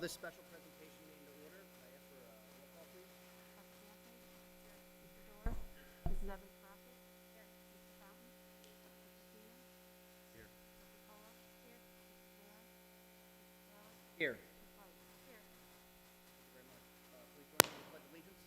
call this special presentation meeting to order. Can I ask for a roll call, please? Mr. Dorr? Mrs. Evans Crockett? Here. Mr. Fountain? Mr. Pino? Here. Dr. Polo? Here. Mr. Blair? Mr. Taylor? Here. Ms. White? Here. Thank you very much. Please join me in the Pledge of Allegiance.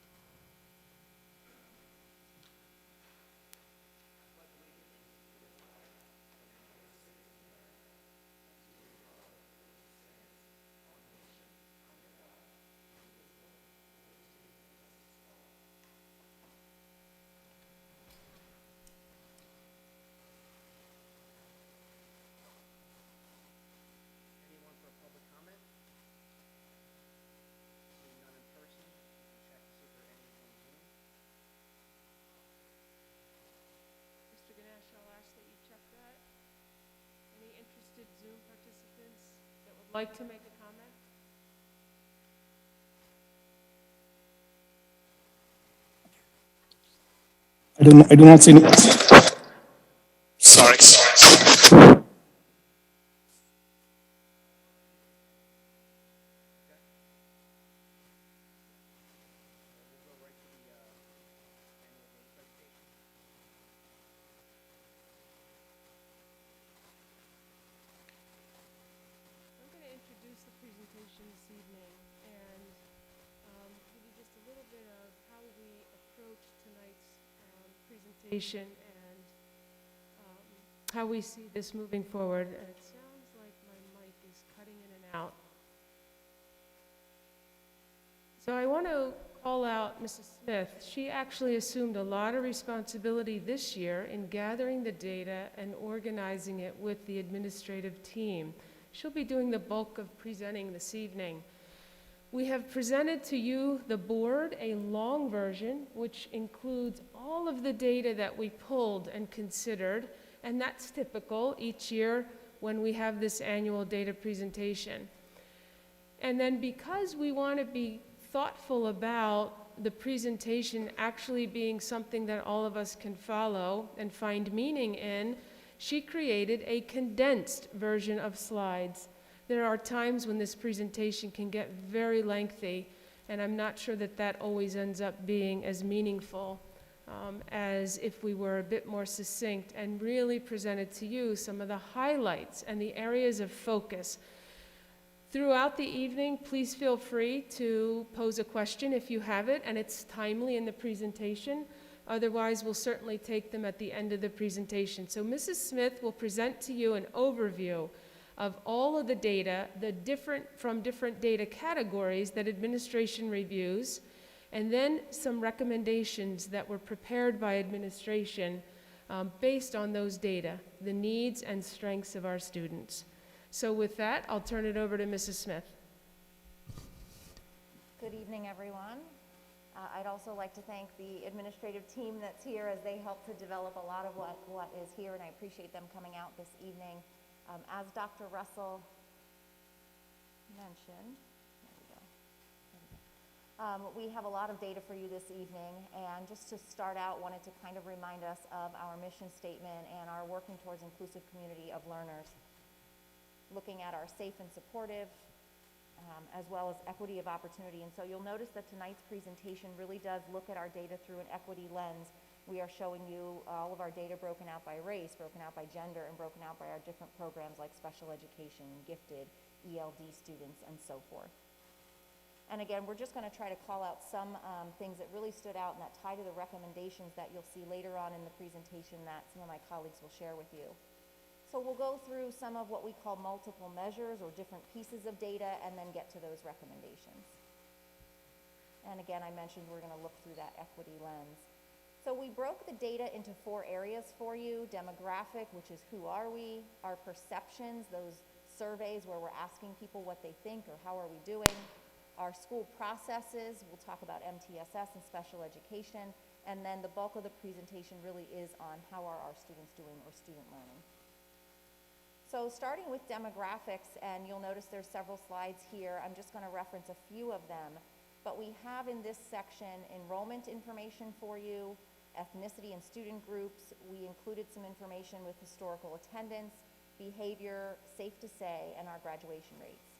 Anyone for a public comment? Seeing none in person, we can check to see if there are any on Zoom. Mr. Ganesh, I'll ask that you check that. Any interested Zoom participants that would like to make a comment? I do not see any. Sorry. We'll go right to the annual data presentation. I'm going to introduce the presentation this evening and give you just a little bit of how we approach tonight's presentation and how we see this moving forward. And it sounds like my mic is cutting in and out. So I want to call out Mrs. Smith. She actually assumed a lot of responsibility this year in gathering the data and organizing it with the administrative team. She'll be doing the bulk of presenting this evening. We have presented to you, the board, a long version, which includes all of the data that we pulled and considered, and that's typical each year when we have this annual data presentation. And then because we want to be thoughtful about the presentation actually being something that all of us can follow and find meaning in, she created a condensed version of slides. There are times when this presentation can get very lengthy, and I'm not sure that that always ends up being as meaningful as if we were a bit more succinct and really presented to you some of the highlights and the areas of focus. Throughout the evening, please feel free to pose a question if you have it and it's timely in the presentation. Otherwise, we'll certainly take them at the end of the presentation. So Mrs. Smith will present to you an overview of all of the data, from different data categories that administration reviews, and then some recommendations that were prepared by administration based on those data, the needs and strengths of our students. So with that, I'll turn it over to Mrs. Smith. Good evening, everyone. I'd also like to thank the administrative team that's here as they help to develop a lot of what is here, and I appreciate them coming out this evening. As Dr. Russell mentioned, we have a lot of data for you this evening, and just to start out, wanted to kind of remind us of our mission statement and our working towards inclusive community of learners, looking at our safe and supportive, as well as equity of opportunity. And so you'll notice that tonight's presentation really does look at our data through an equity lens. We are showing you all of our data broken out by race, broken out by gender, and broken out by our different programs like special education, gifted, ELD students, and so forth. And again, we're just going to try to call out some things that really stood out and that tie to the recommendations that you'll see later on in the presentation that some of my colleagues will share with you. So we'll go through some of what we call multiple measures or different pieces of data and then get to those recommendations. And again, I mentioned we're going to look through that equity lens. So we broke the data into 4 areas for you: demographic, which is who are we; our perceptions, those surveys where we're asking people what they think or how are we doing; our school processes, we'll talk about MTSS and special education; and then the bulk of the presentation really is on how are our students doing or student learning. So starting with demographics, and you'll notice there's several slides here. I'm just going to reference a few of them. But we have in this section enrollment information for you, ethnicity and student groups. We included some information with historical attendance, behavior, safe to say, and our graduation rates.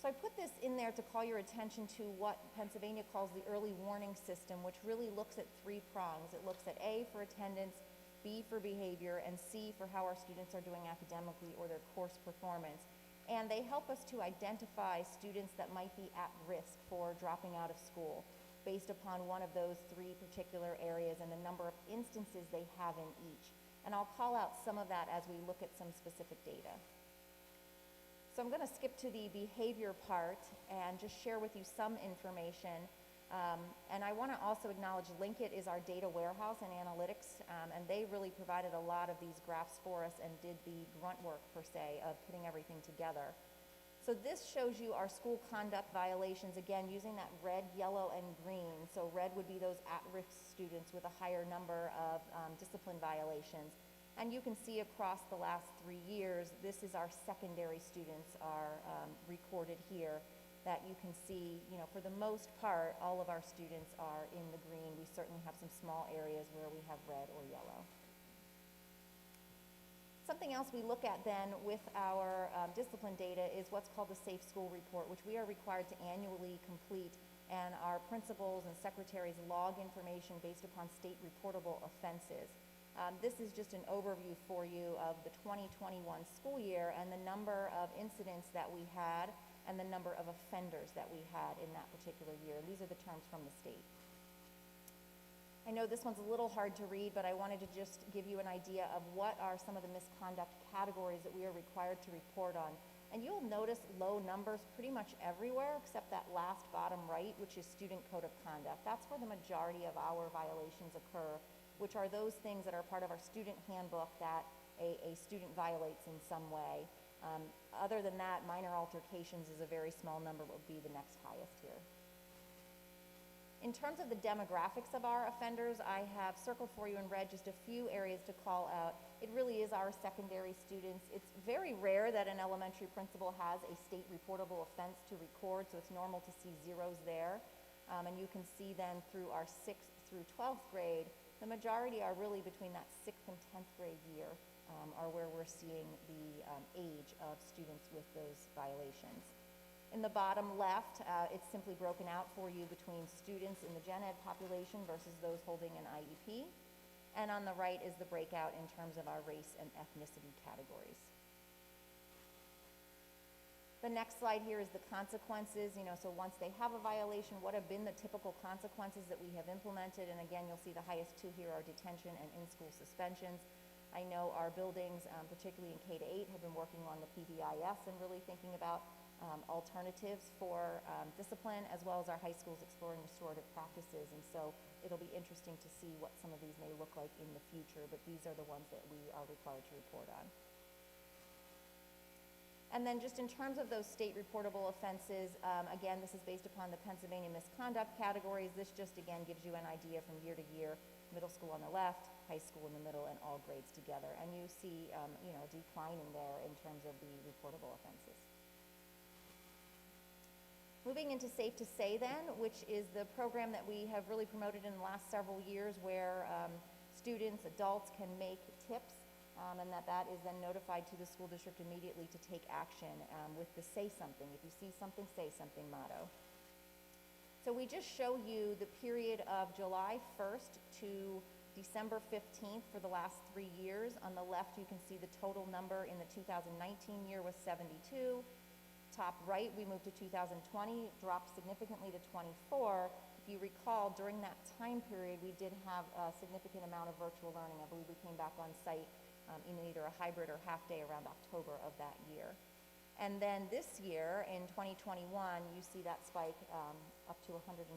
So I put this in there to call your attention to what Pennsylvania calls the early warning system, which really looks at 3 prongs. It looks at A for attendance, B for behavior, and C for how our students are doing academically or their course performance. And they help us to identify students that might be at risk for dropping out of school based upon one of those 3 particular areas and the number of instances they have in each. And I'll call out some of that as we look at some specific data. So I'm going to skip to the behavior part and just share with you some information. And I want to also acknowledge Linkit is our data warehouse and analytics, and they really provided a lot of these graphs for us and did the grunt work, per se, of putting everything together. So this shows you our school conduct violations, again, using that red, yellow, and green. So red would be those at-risk students with a higher number of discipline violations. And you can see across the last 3 years, this is our secondary students are recorded here, that you can see, for the most part, all of our students are in the green. We certainly have some small areas where we have red or yellow. Something else we look at then with our discipline data is what's called the Safe School Report, which we are required to annually complete, and our principals and secretaries log information based upon state reportable offenses. This is just an overview for you of the 2021 school year and the number of incidents that we had and the number of offenders that we had in that particular year. And these are the terms from the state. I know this one's a little hard to read, but I wanted to just give you an idea of what are some of the misconduct categories that we are required to report on. And you'll notice low numbers pretty much everywhere except that last bottom right, which is student code of conduct. That's where the majority of our violations occur, which are those things that are part of our student handbook that a student violates in some way. Other than that, minor altercations is a very small number, but would be the next highest here. In terms of the demographics of our offenders, I have circled for you in red just a few areas to call out. It really is our secondary students. It's very rare that an elementary principal has a state reportable offense to record, so it's normal to see zeros there. And you can see then through our 6th through 12th grade, the majority are really between that 6th and 10th grade year are where we're seeing the age of students with those violations. In the bottom left, it's simply broken out for you between students in the gen ed population versus those holding an IEP. And on the right is the breakout in terms of our race and ethnicity categories. The next slide here is the consequences. So once they have a violation, what have been the typical consequences that we have implemented? And again, you'll see the highest 2 here are detention and in-school suspensions. I know our buildings, particularly in K-8, have been working on the PVIS and really thinking about alternatives for discipline, as well as our high schools exploring restorative practices. And so it'll be interesting to see what some of these may look like in the future, but these are the ones that we are required to report on. And then just in terms of those state reportable offenses, again, this is based upon the Pennsylvania misconduct categories. This just, again, gives you an idea from year to year, middle school on the left, high school in the middle, and all grades together. And you see, declining there in terms of the reportable offenses. Moving into Safe to Say then, which is the program that we have really promoted in the last several years where students, adults can make tips and that is then notified to the school district immediately to take action with the Say Something. If you see something, say something motto. So we just show you the period of July 1st to December 15th for the last 3 years. On the left, you can see the total number in the 2019 year was 72. Top right, we moved to 2020, dropped significantly to 24. If you recall, during that time period, we did have a significant amount of virtual learning. I believe we came back on site in either a hybrid or half-day around October of that year. And then this year, in 2021, you see that spike up to 123.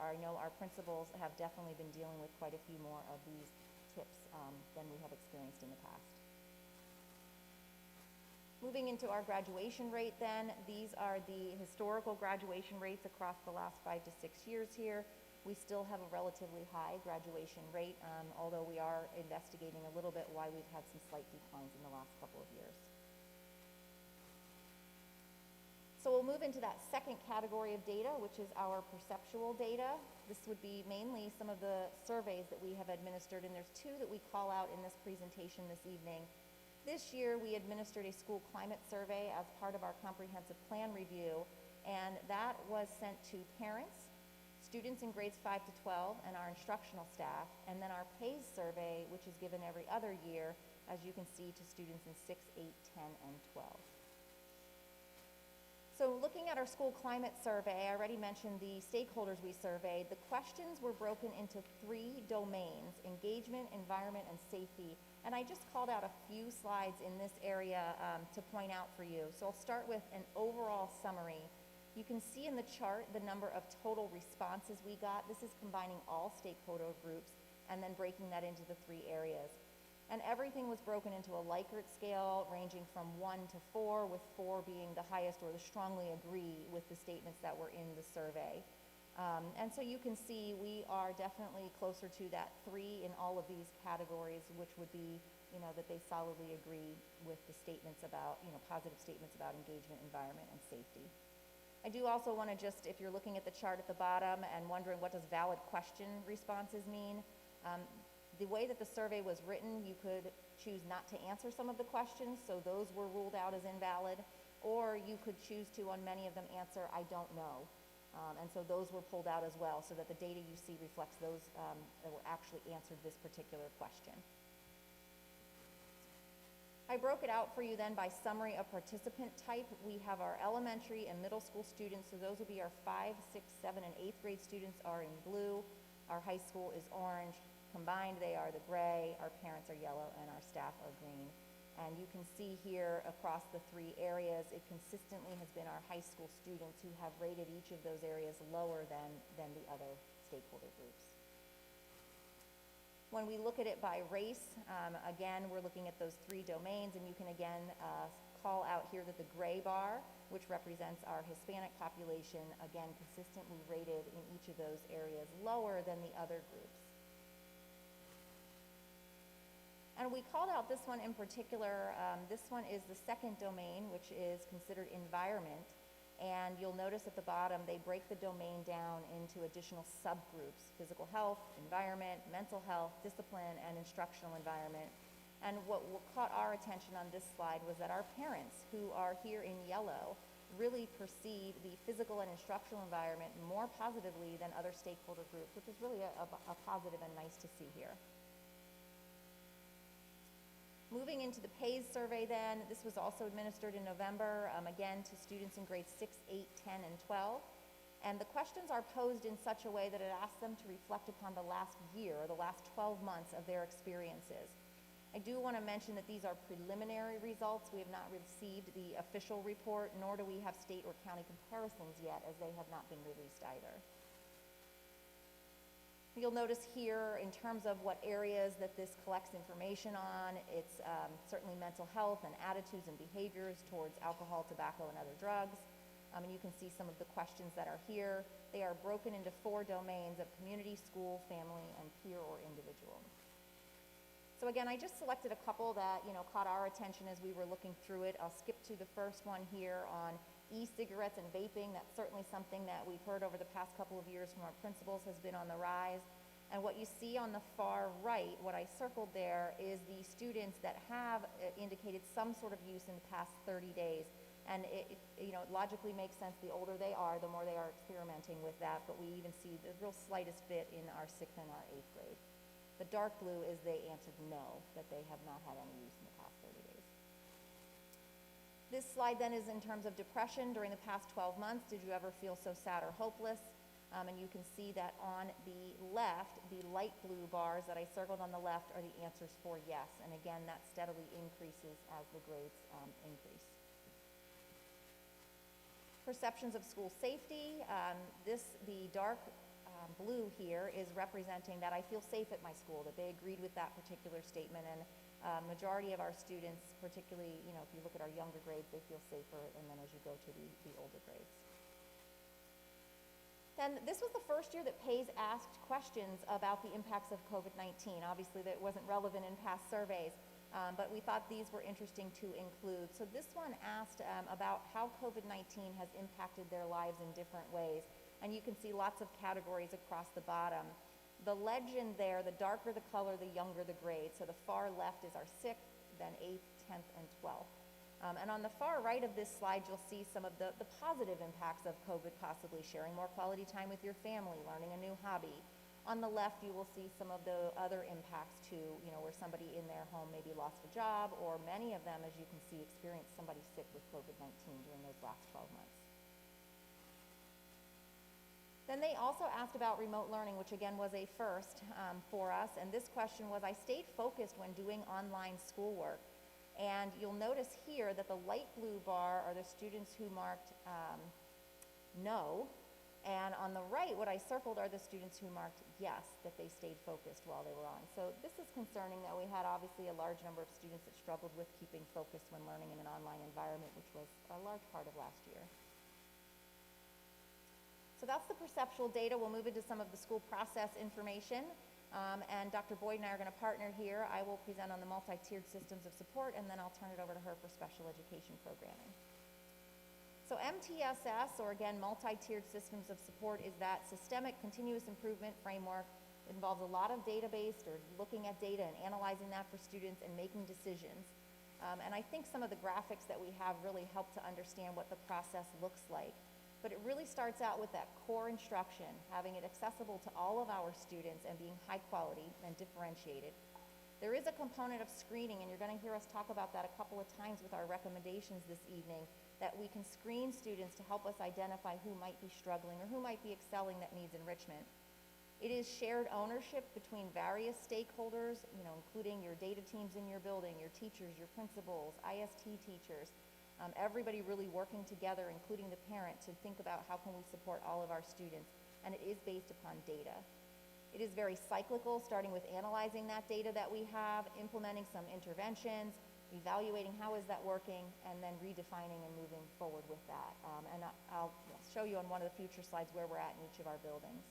I know our principals have definitely been dealing with quite a few more of these tips than we have experienced in the past. Moving into our graduation rate then, these are the historical graduation rates across the last 5 to 6 years here. We still have a relatively high graduation rate, although we are investigating a little bit why we've had some slight declines in the last couple of years. So we'll move into that second category of data, which is our perceptual data. This would be mainly some of the surveys that we have administered, and there's 2 that we call out in this presentation this evening. This year, we administered a school climate survey as part of our comprehensive plan review, and that was sent to parents, students in grades 5 to 12, and our instructional staff, and then our PAYS survey, which is given every other year, as you can see, to students in 6, 8, 10, and 12. So looking at our school climate survey, I already mentioned the stakeholders we surveyed. The questions were broken into 3 domains: engagement, environment, and safety. And I just called out a few slides in this area to point out for you. So I'll start with an overall summary. You can see in the chart the number of total responses we got. This is combining all stakeholder groups and then breaking that into the 3 areas. And everything was broken into a Likert scale ranging from 1 to 4, with 4 being the highest or the strongly agree with the statements that were in the survey. And so you can see we are definitely closer to that 3 in all of these categories, which would be, that they solidly agree with the statements about, positive statements about engagement, environment, and safety. I do also want to just, if you're looking at the chart at the bottom and wondering what does valid question responses mean, the way that the survey was written, you could choose not to answer some of the questions, so those were ruled out as invalid, or you could choose to, on many of them, answer, I don't know. And so those were pulled out as well, so that the data you see reflects those that were actually answered this particular question. I broke it out for you then by summary of participant type. We have our elementary and middle school students, so those would be our 5, 6, 7, and 8th grade students are in blue. Our high school is orange. Combined, they are the gray, our parents are yellow, and our staff are green. And you can see here across the 3 areas, it consistently has been our high school students who have rated each of those areas lower than the other stakeholder groups. When we look at it by race, again, we're looking at those 3 domains, and you can again call out here that the gray bar, which represents our Hispanic population, again, consistently rated in each of those areas lower than the other groups. And we called out this one in particular. This one is the second domain, which is considered environment. And you'll notice at the bottom, they break the domain down into additional subgroups: physical health, environment, mental health, discipline, and instructional environment. And what caught our attention on this slide was that our parents, who are here in yellow, really perceive the physical and instructional environment more positively than other stakeholder groups, which is really a positive and nice to see here. Moving into the PAYS survey then, this was also administered in November, again to students in grades 6, 8, 10, and 12. And the questions are posed in such a way that it asks them to reflect upon the last year, or the last 12 months of their experiences. I do want to mention that these are preliminary results. We have not received the official report, nor do we have state or county comparisons yet, as they have not been released either. You'll notice here, in terms of what areas that this collects information on, it's certainly mental health and attitudes and behaviors towards alcohol, tobacco, and other drugs. And you can see some of the questions that are here. They are broken into 4 domains of community, school, family, and peer or individual. So again, I just selected a couple that caught our attention as we were looking through it. I'll skip to the first one here on e-cigarettes and vaping. That's certainly something that we've heard over the past couple of years from our principals has been on the rise. And what you see on the far right, what I circled there, is the students that have indicated some sort of use in the past 30 days. And it logically makes sense. The older they are, the more they are experimenting with that. But we even see the real slightest bit in our 6th and our 8th grade. The dark blue is they answered no, that they have not had any use in the past 30 days. This slide then is in terms of depression during the past 12 months. Did you ever feel so sad or hopeless? And you can see that on the left, the light blue bars that I circled on the left are the answers for yes. And again, that steadily increases as the grades increase. Perceptions of school safety. The dark blue here is representing that I feel safe at my school, that they agreed with that particular statement. And majority of our students, particularly, if you look at our younger grades, they feel safer, and then as you go to the older grades. And this was the first year that PAYS asked questions about the impacts of COVID-19. Obviously, that wasn't relevant in past surveys, but we thought these were interesting to include. So this one asked about how COVID-19 has impacted their lives in different ways. And you can see lots of categories across the bottom. The legend there, the darker the color, the younger the grade. So the far left is our 6th, than 8th, 10th, and 12th. And on the far right of this slide, you'll see some of the positive impacts of COVID, possibly sharing more quality time with your family, learning a new hobby. On the left, you will see some of the other impacts too, where somebody in their home maybe lost a job, or many of them, as you can see, experienced somebody sick with COVID-19 during those last 12 months. Then they also asked about remote learning, which again was a first for us, and this question was, I stayed focused when doing online schoolwork. And you'll notice here that the light blue bar are the students who marked no, and on the right, what I circled are the students who marked yes, that they stayed focused while they were on. So this is concerning that we had obviously a large number of students that struggled with keeping focus when learning in an online environment, which was a large part of last year. So that's the perceptual data. We'll move into some of the school process information. And Dr. Boyd and I are going to partner here. I will present on the multi-tiered systems of support, and then I'll turn it over to her for special education programming. So MTSS, or again, multi-tiered systems of support, is that systemic continuous improvement framework. It involves a lot of database or looking at data and analyzing that for students and making decisions. And I think some of the graphics that we have really help to understand what the process looks like. But it really starts out with that core instruction, having it accessible to all of our students and being high quality and differentiated. There is a component of screening, and you're going to hear us talk about that a couple of times with our recommendations this evening, that we can screen students to help us identify who might be struggling or who might be excelling that needs enrichment. It is shared ownership between various stakeholders, including your data teams in your building, your teachers, your principals, IST teachers, everybody really working together, including the parent, to think about how can we support all of our students, and it is based upon data. It is very cyclical, starting with analyzing that data that we have, implementing some interventions, evaluating how is that working, and then redefining and moving forward with that. And I'll show you on one of the future slides where we're at in each of our buildings.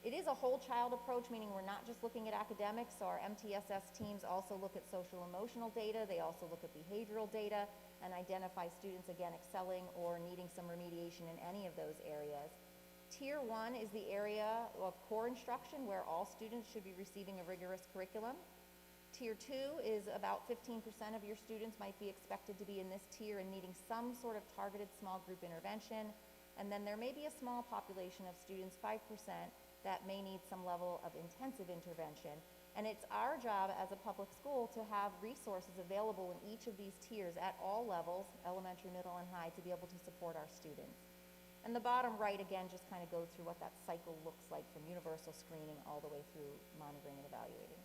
It is a whole child approach, meaning we're not just looking at academics. So our MTSS teams also look at social emotional data. They also look at behavioral data and identify students, again, excelling or needing some remediation in any of those areas. Tier 1 is the area of core instruction where all students should be receiving a rigorous curriculum. Tier 2 is about 15% of your students might be expected to be in this tier and needing some sort of targeted small group intervention. And then there may be a small population of students, 5%, that may need some level of intensive intervention. And it's our job as a public school to have resources available in each of these tiers at all levels, elementary, middle, and high, to be able to support our students. And the bottom right, again, just kind of goes through what that cycle looks like from universal screening all the way through monitoring and evaluating.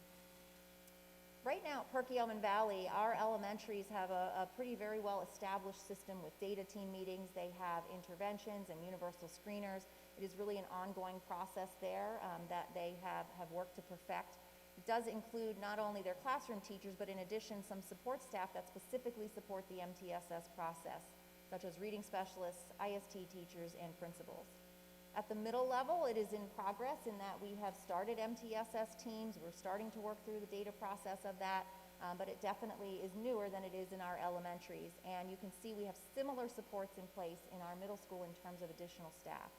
Right now at Perkiomen Valley, our elementaries have a pretty very well established system with data team meetings. They have interventions and universal screeners. It is really an ongoing process there that they have worked to perfect. It does include not only their classroom teachers, but in addition some support staff that specifically support the MTSS process, such as reading specialists, IST teachers, and principals. At the middle level, it is in progress in that we have started MTSS teams. We're starting to work through the data process of that, but it definitely is newer than it is in our elementaries. And you can see we have similar supports in place in our middle school in terms of additional staff.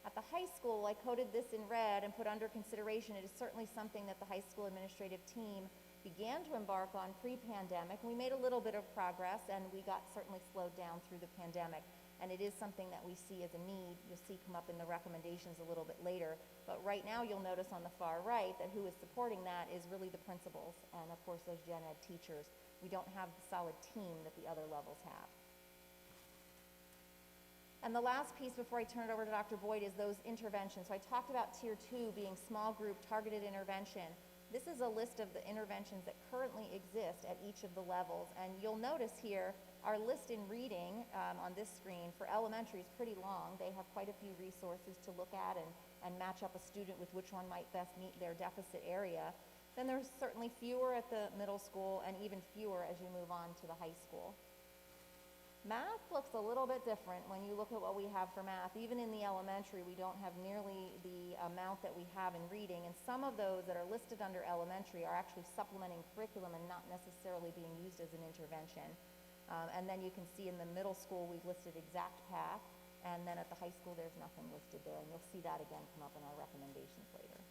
At the high school, I coded this in red and put under consideration. It is certainly something that the high school administrative team began to embark on pre-pandemic. We made a little bit of progress, and we got certainly slowed down through the pandemic. And it is something that we see as a need. You'll see come up in the recommendations a little bit later. But right now, you'll notice on the far right that who is supporting that is really the principals and, of course, those gen ed teachers. We don't have the solid team that the other levels have. And the last piece before I turn it over to Dr. Boyd is those interventions. So I talked about Tier 2 being small group targeted intervention. This is a list of the interventions that currently exist at each of the levels. And you'll notice here our list in reading on this screen for elementary is pretty long. They have quite a few resources to look at and match up a student with which one might best meet their deficit area. Then there's certainly fewer at the middle school and even fewer as you move on to the high school. Math looks a little bit different when you look at what we have for math. Even in the elementary, we don't have nearly the amount that we have in reading, and some of those that are listed under elementary are actually supplementing curriculum and not necessarily being used as an intervention. And then you can see in the middle school, we've listed exact path, and then at the high school, there's nothing listed there, and you'll see that again come up in our recommendations later.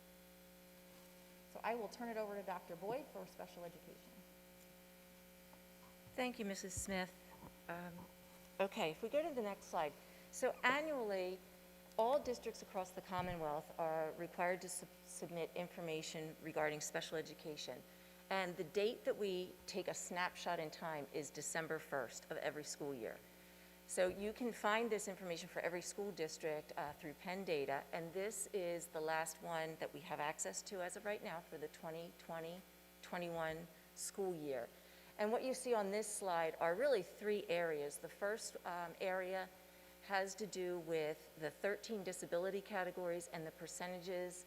So I will turn it over to Dr. Boyd for special education. Thank you, Mrs. Smith. Okay, if we go to the next slide. So annually, all districts across the Commonwealth are required to submit information regarding special education. And the date that we take a snapshot in time is December 1st of every school year. So you can find this information for every school district through Penn Data, and this is the last one that we have access to as of right now for the 2020-21 school year. And what you see on this slide are really three areas. The first area has to do with the 13 disability categories and the percentages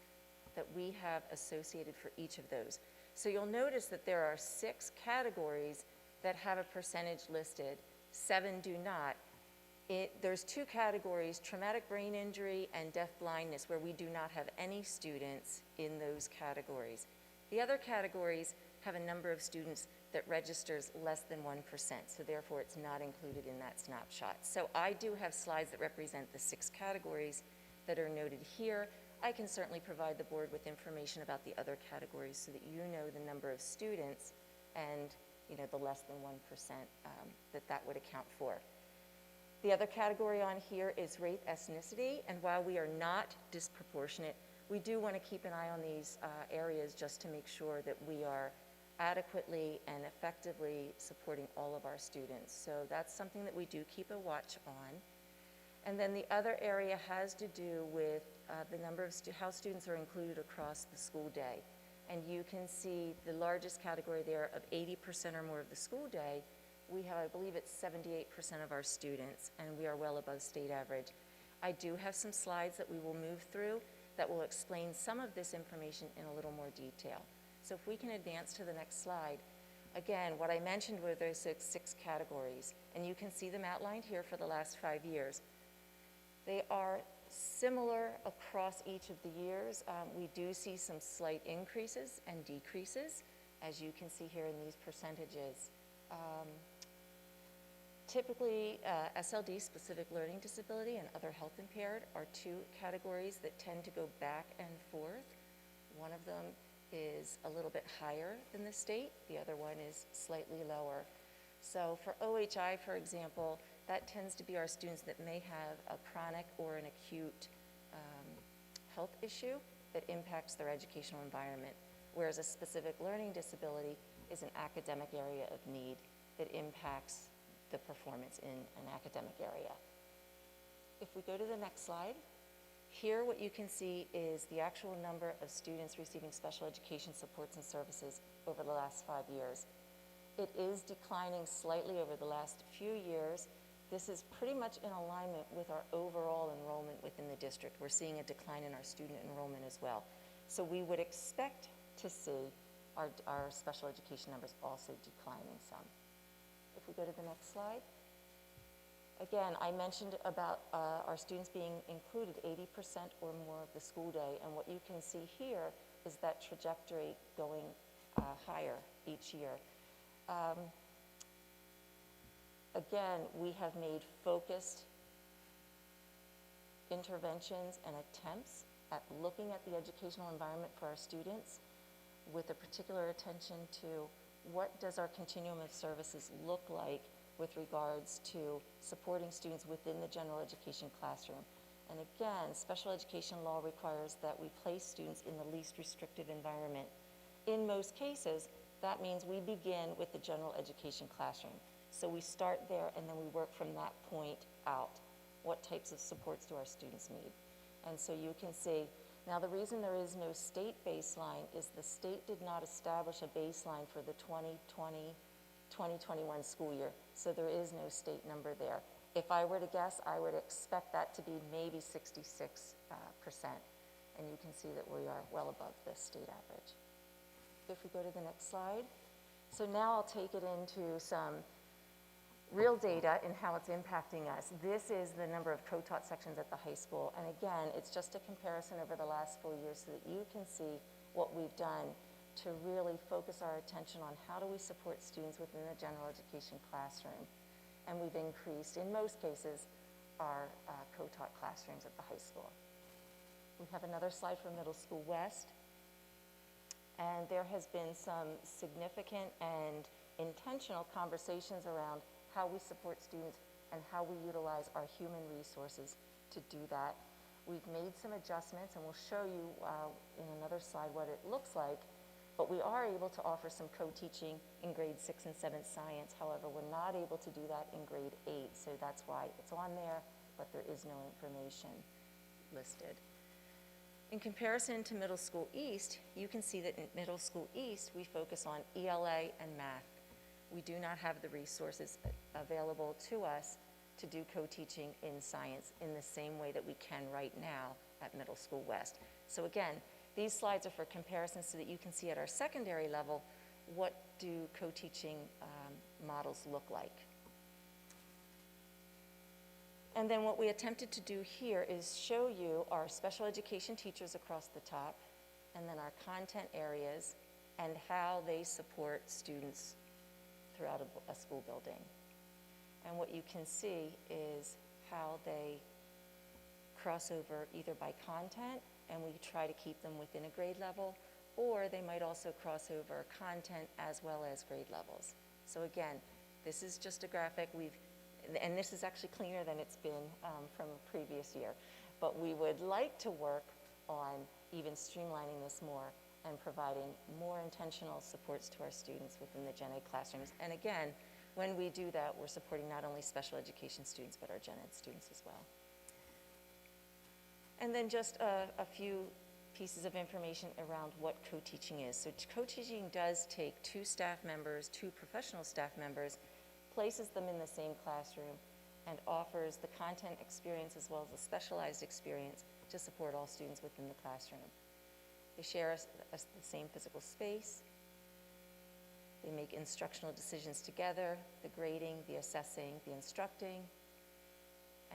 that we have associated for each of those. So you'll notice that there are 6 categories that have a percentage listed, 7 do not. There's 2 categories, traumatic brain injury and deaf blindness, where we do not have any students in those categories. The other categories have a number of students that registers less than 1%, so therefore it's not included in that snapshot. So I do have slides that represent the 6 categories that are noted here. I can certainly provide the board with information about the other categories so that you know the number of students and the less than 1% that would account for. The other category on here is race ethnicity, and while we are not disproportionate, we do want to keep an eye on these areas just to make sure that we are adequately and effectively supporting all of our students. So that's something that we do keep a watch on. And then the other area has to do with the number of how students are included across the school day. And you can see the largest category there of 80% or more of the school day. We have, I believe it's 78% of our students, and we are well above state average. I do have some slides that we will move through that will explain some of this information in a little more detail. So if we can advance to the next slide. Again, what I mentioned were those 6 categories, and you can see them outlined here for the last 5 years. They are similar across each of the years. We do see some slight increases and decreases, as you can see here in these percentages. Typically, SLD, specific learning disability, and other health impaired are 2 categories that tend to go back and forth. One of them is a little bit higher than the state. The other one is slightly lower. So for OHI, for example, that tends to be our students that may have a chronic or an acute health issue that impacts their educational environment, whereas a specific learning disability is an academic area of need that impacts the performance in an academic area. If we go to the next slide, here what you can see is the actual number of students receiving special education supports and services over the last 5 years. It is declining slightly over the last few years. This is pretty much in alignment with our overall enrollment within the district. We're seeing a decline in our student enrollment as well. So we would expect to see our special education numbers also declining some. If we go to the next slide. Again, I mentioned about our students being included 80% or more of the school day, and what you can see here is that trajectory going higher each year. Again, we have made focused interventions and attempts at looking at the educational environment for our students with a particular attention to what does our continuum of services look like with regards to supporting students within the general education classroom. And again, special education law requires that we place students in the least restrictive environment. In most cases, that means we begin with the general education classroom. So we start there and then we work from that point out. What types of supports do our students need? And so you can see, now the reason there is no state baseline is the state did not establish a baseline for the 2020-2021 school year. So there is no state number there. If I were to guess, I would expect that to be maybe 66%. And you can see that we are well above the state average. If we go to the next slide. So now I'll take it into some real data and how it's impacting us. This is the number of co-taught sections at the high school. And again, it's just a comparison over the last 4 years so that you can see what we've done to really focus our attention on how do we support students within the general education classroom. And we've increased, in most cases, our co-taught classrooms at the high school. We have another slide from Middle School West. And there has been some significant and intentional conversations around how we support students and how we utilize our human resources to do that. We've made some adjustments, and we'll show you in another slide what it looks like, but we are able to offer some co-teaching in grade 6 and 7 science. However, we're not able to do that in grade 8, so that's why it's on there, but there is no information listed. In comparison to Middle School East, you can see that in Middle School East, we focus on ELA and math. We do not have the resources available to us to do co-teaching in science in the same way that we can right now at Middle School West. So again, these slides are for comparison so that you can see at our secondary level, what do co-teaching models look like. And then what we attempted to do here is show you our special education teachers across the top, and then our content areas, and how they support students throughout a school building. And what you can see is how they cross over either by content, and we try to keep them within a grade level, or they might also cross over content as well as grade levels. So again, this is just a graphic. And this is actually cleaner than it's been from a previous year. But we would like to work on even streamlining this more and providing more intentional supports to our students within the Gen Ed classrooms. And again, when we do that, we're supporting not only special education students, but our Gen Ed students as well. And then just a few pieces of information around what co-teaching is. So co-teaching does take 2 staff members, 2 professional staff members, places them in the same classroom, and offers the content experience as well as the specialized experience to support all students within the classroom. They share the same physical space. They make instructional decisions together, the grading, the assessing, the instructing,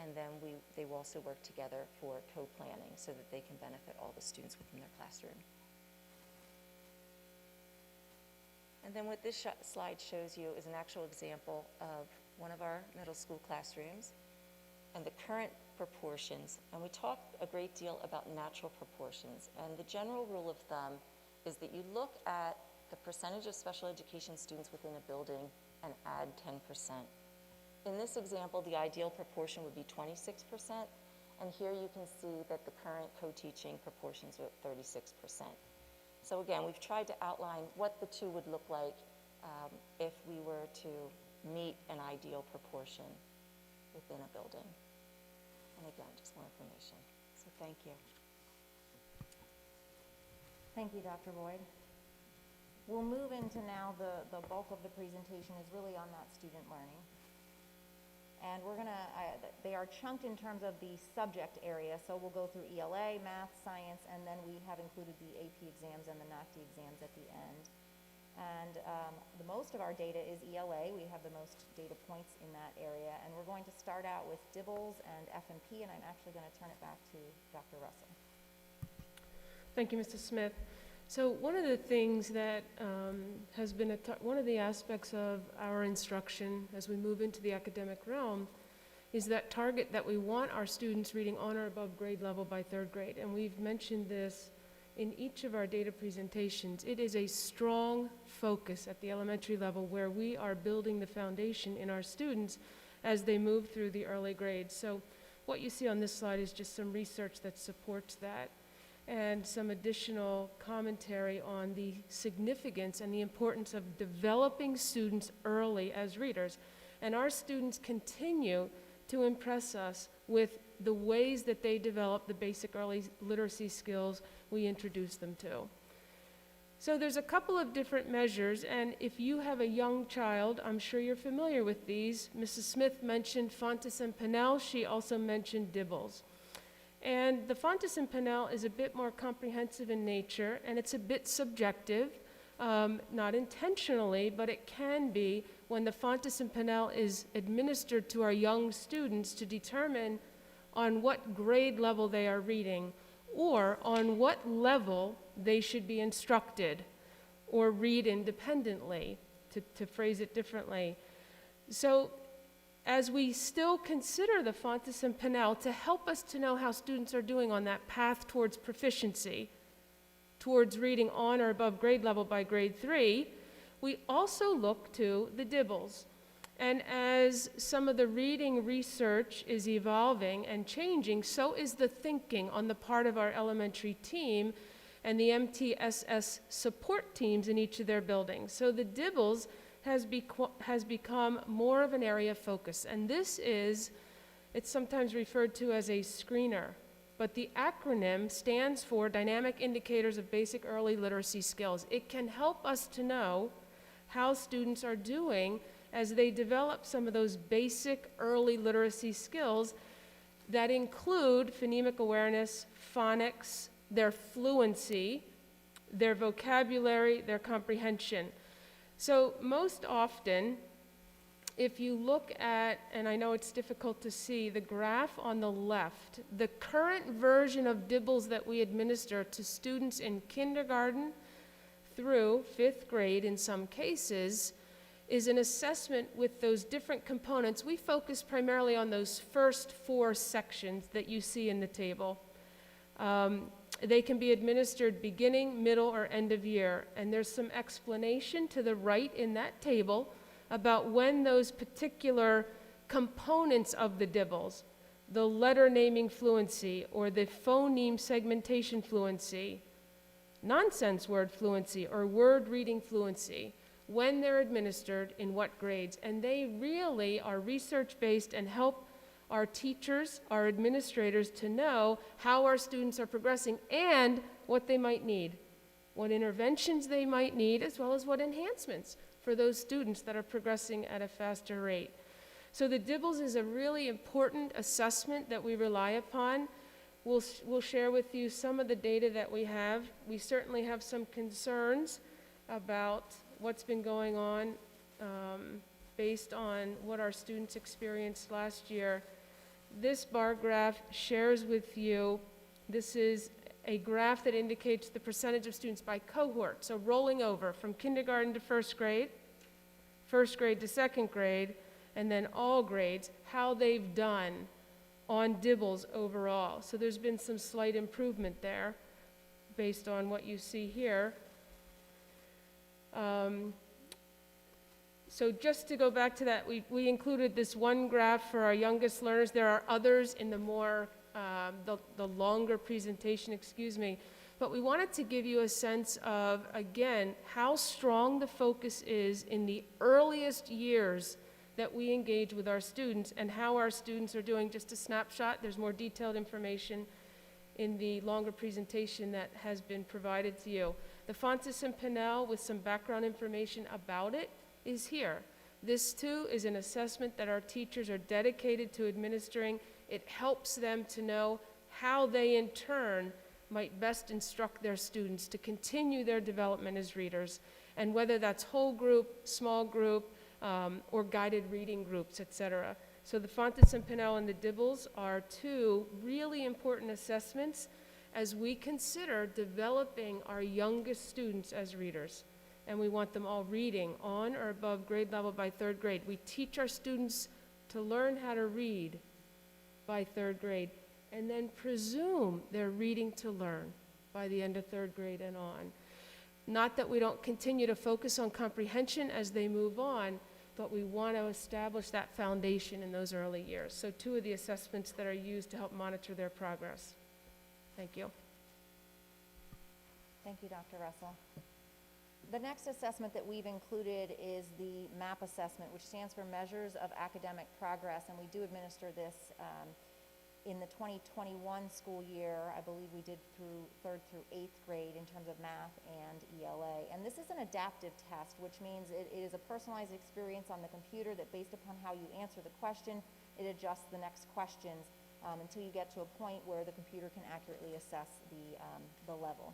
and then they will also work together for co-planning so that they can benefit all the students within their classroom. And then what this slide shows you is an actual example of one of our middle school classrooms and the current proportions. And we talk a great deal about natural proportions. And the general rule of thumb is that you look at the percentage of special education students within a building and add 10%. In this example, the ideal proportion would be 26%. And here you can see that the current co-teaching proportions are at 36%. So again, we've tried to outline what the two would look like if we were to meet an ideal proportion within a building. And again, just more information. So thank you. Thank you, Dr. Boyd. We'll move into now the bulk of the presentation is really on that student learning. And we're gonna, they are chunked in terms of the subject area, so we'll go through ELA, math, science, and then we have included the AP exams and the NACD exams at the end. And the most of our data is ELA. We have the most data points in that area, and we're going to start out with DIBELS and F&P, and I'm actually gonna turn it back to Dr. Russell. Thank you, Mr. Smith. So one of the things that has been one of the aspects of our instruction as we move into the academic realm is that target that we want our students reading on or above grade level by 3rd grade. And we've mentioned this in each of our data presentations. It is a strong focus at the elementary level where we are building the foundation in our students as they move through the early grades. So what you see on this slide is just some research that supports that, and some additional commentary on the significance and the importance of developing students early as readers. And our students continue to impress us with the ways that they develop the basic early literacy skills we introduce them to. So there's a couple of different measures, and if you have a young child, I'm sure you're familiar with these. Mrs. Smith mentioned Fontes and Pinnell. She also mentioned DIBELS. And the Fontes and Pinnell is a bit more comprehensive in nature, and it's a bit subjective, not intentionally, but it can be when the Fontes and Pinnell is administered to our young students to determine on what grade level they are reading, or on what level they should be instructed or read independently, to phrase it differently. So as we still consider the Fontes and Pinnell to help us to know how students are doing on that path towards proficiency, towards reading on or above grade level by grade 3, We also look to the dibbles. And as some of the reading research is evolving and changing, so is the thinking on the part of our elementary team and the MTSS support teams in each of their buildings. So the dibbles has become more of an area of focus. And this is, it's sometimes referred to as a screener, but the acronym stands for Dynamic Indicators of Basic Early Literacy Skills. It can help us to know how students are doing as they develop some of those basic early literacy skills that include phonemic awareness, phonics, their fluency, their vocabulary, their comprehension. So most often, if you look at, and I know it's difficult to see, the graph on the left, the current version of dibbles that we administer to students in kindergarten through 5th grade in some cases is an assessment with those different components. We focus primarily on those first 4 sections that you see in the table. They can be administered beginning, middle, or end of year, and there's some explanation to the right in that table about when those particular components of the dibbles, the letter naming fluency or the phoneme segmentation fluency, nonsense word fluency or word reading fluency, when they're administered in what grades. And they really are research-based and help our teachers, our administrators to know how our students are progressing and what they might need, what interventions they might need, as well as what enhancements for those students that are progressing at a faster rate. So the dibbles is a really important assessment that we rely upon. We'll share with you some of the data that we have. We certainly have some concerns about what's been going on based on what our students experienced last year. This bar graph shares with you, this is a graph that indicates the percentage of students by cohort. So rolling over from kindergarten to 1st grade to 2nd grade, and then all grades, how they've done on dibbles overall. So there's been some slight improvement there based on what you see here. So just to go back to that, we included this one graph for our youngest learners. There are others in the more, the longer presentation, excuse me. But we wanted to give you a sense of, again, how strong the focus is in the earliest years that we engage with our students and how our students are doing. Just a snapshot, there's more detailed information in the longer presentation that has been provided to you. The Fontes and Pinnell with some background information about it is here. This too is an assessment that our teachers are dedicated to administering. It helps them to know how they in turn might best instruct their students to continue their development as readers, and whether that's whole group, small group, or guided reading groups, etc. So the Fontes and Pinnell and the dibbles are 2 really important assessments as we consider developing our youngest students as readers. And we want them all reading on or above grade level by 3rd grade. We teach our students to learn how to read by 3rd grade, and then presume they're reading to learn by the end of 3rd grade and on. Not that we don't continue to focus on comprehension as they move on, but we want to establish that foundation in those early years. So 2 of the assessments that are used to help monitor their progress. Thank you. Thank you, Dr. Russell. The next assessment that we've included is the MAPP assessment, which stands for Measures of Academic Progress, and we do administer this in the 2021 school year. I believe we did through 3rd through 8th grade in terms of math and ELA. And this is an adaptive test, which means it is a personalized experience on the computer that, based upon how you answer the question, it adjusts the next questions until you get to a point where the computer can accurately assess the level.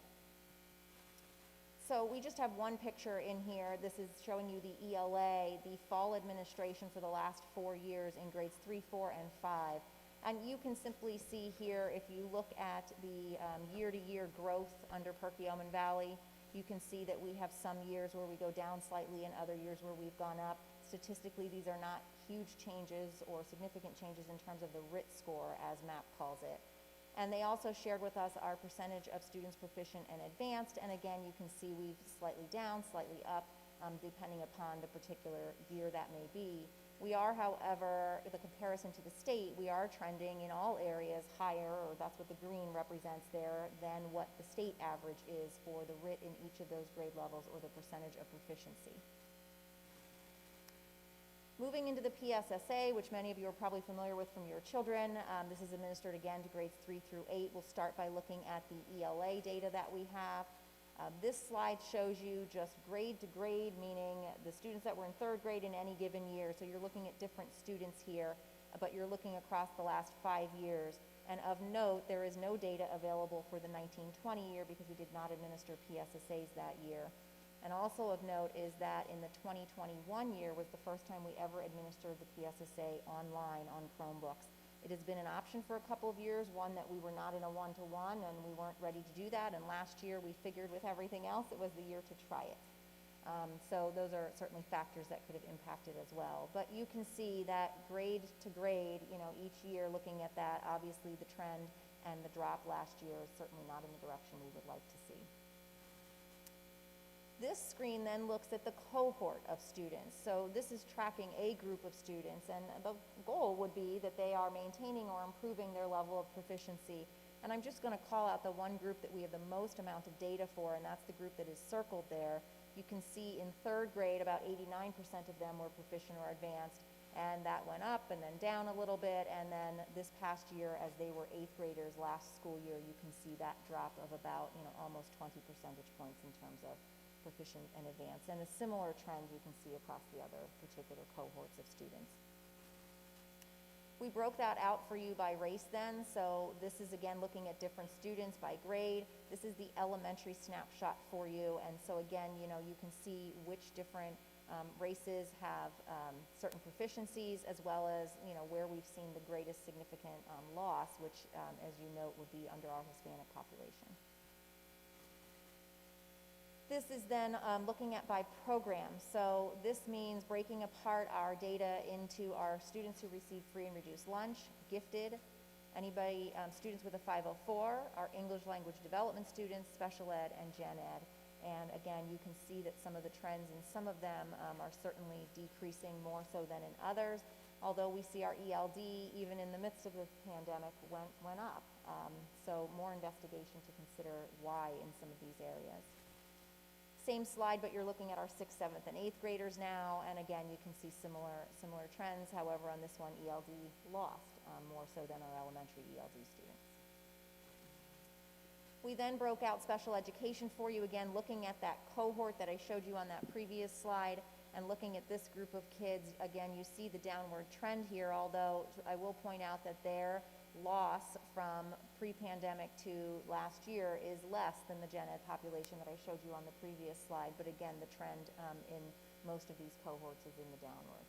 So we just have one picture in here. This is showing you the ELA, the fall administration for the last 4 years in grades 3, 4, and 5. And you can simply see here, if you look at the year-to-year growth under Perkiomen Valley, you can see that we have some years where we go down slightly and other years where we've gone up. Statistically, these are not huge changes or significant changes in terms of the RIT score, as MAPP calls it. And they also shared with us our percentage of students proficient and advanced. And again, you can see we've slightly down, slightly up, depending upon the particular year that may be. We are, however, the comparison to the state, we are trending in all areas higher, or that's what the green represents there, than what the state average is for the RIT in each of those grade levels or the percentage of proficiency. Moving into the PSSA, which many of you are probably familiar with from your children, this is administered again to grades 3 through 8. We'll start by looking at the ELA data that we have. This slide shows you just grade to grade, meaning the students that were in third grade in any given year. So you're looking at different students here, but you're looking across the last 5 years. And of note, there is no data available for the 1920 year because we did not administer PSSAs that year. And also of note is that in the 2021 year was the first time we ever administered the PSSA online on Chromebooks. It has been an option for a couple of years, one that we were not in a one-to-one and we weren't ready to do that, and last year we figured with everything else it was the year to try it. So those are certainly factors that could have impacted as well. But you can see that grade to grade, each year looking at that, obviously the trend and the drop last year is certainly not in the direction we would like to see. This screen then looks at the cohort of students. So this is tracking a group of students, and the goal would be that they are maintaining or improving their level of proficiency. And I'm just going to call out the one group that we have the most amount of data for, and that's the group that is circled there. You can see in third grade about 89% of them were proficient or advanced, and that went up and then down a little bit, and then this past year as they were 8th graders last school year, you can see that drop of about almost 20 percentage points in terms of proficient and advanced, and a similar trend you can see across the other particular cohorts of students. We broke that out for you by race then, so this is again looking at different students by grade. This is the elementary snapshot for you, and so again, you can see which different races have certain proficiencies, as well as where we've seen the greatest significant loss, which as you note would be under our Hispanic population. This is then looking at by program. So this means breaking apart our data into our students who receive free and reduced lunch, gifted, anybody, students with a 504, our English language development students, special ed, and gen ed. And again, you can see that some of the trends in some of them are certainly decreasing more so than in others, although we see our ELD, even in the midst of the pandemic, went up. So more investigation to consider why in some of these areas. Same slide, but you're looking at our 6th, 7th, and 8th graders now, and again, you can see similar trends. However, on this one, ELD lost more so than our elementary ELD students. We then broke out special education for you, again, looking at that cohort that I showed you on that previous slide, and looking at this group of kids. Again, you see the downward trend here, although I will point out that their loss from pre-pandemic to last year is less than the gen ed population that I showed you on the previous slide, but again, the trend in most of these cohorts is in the downward.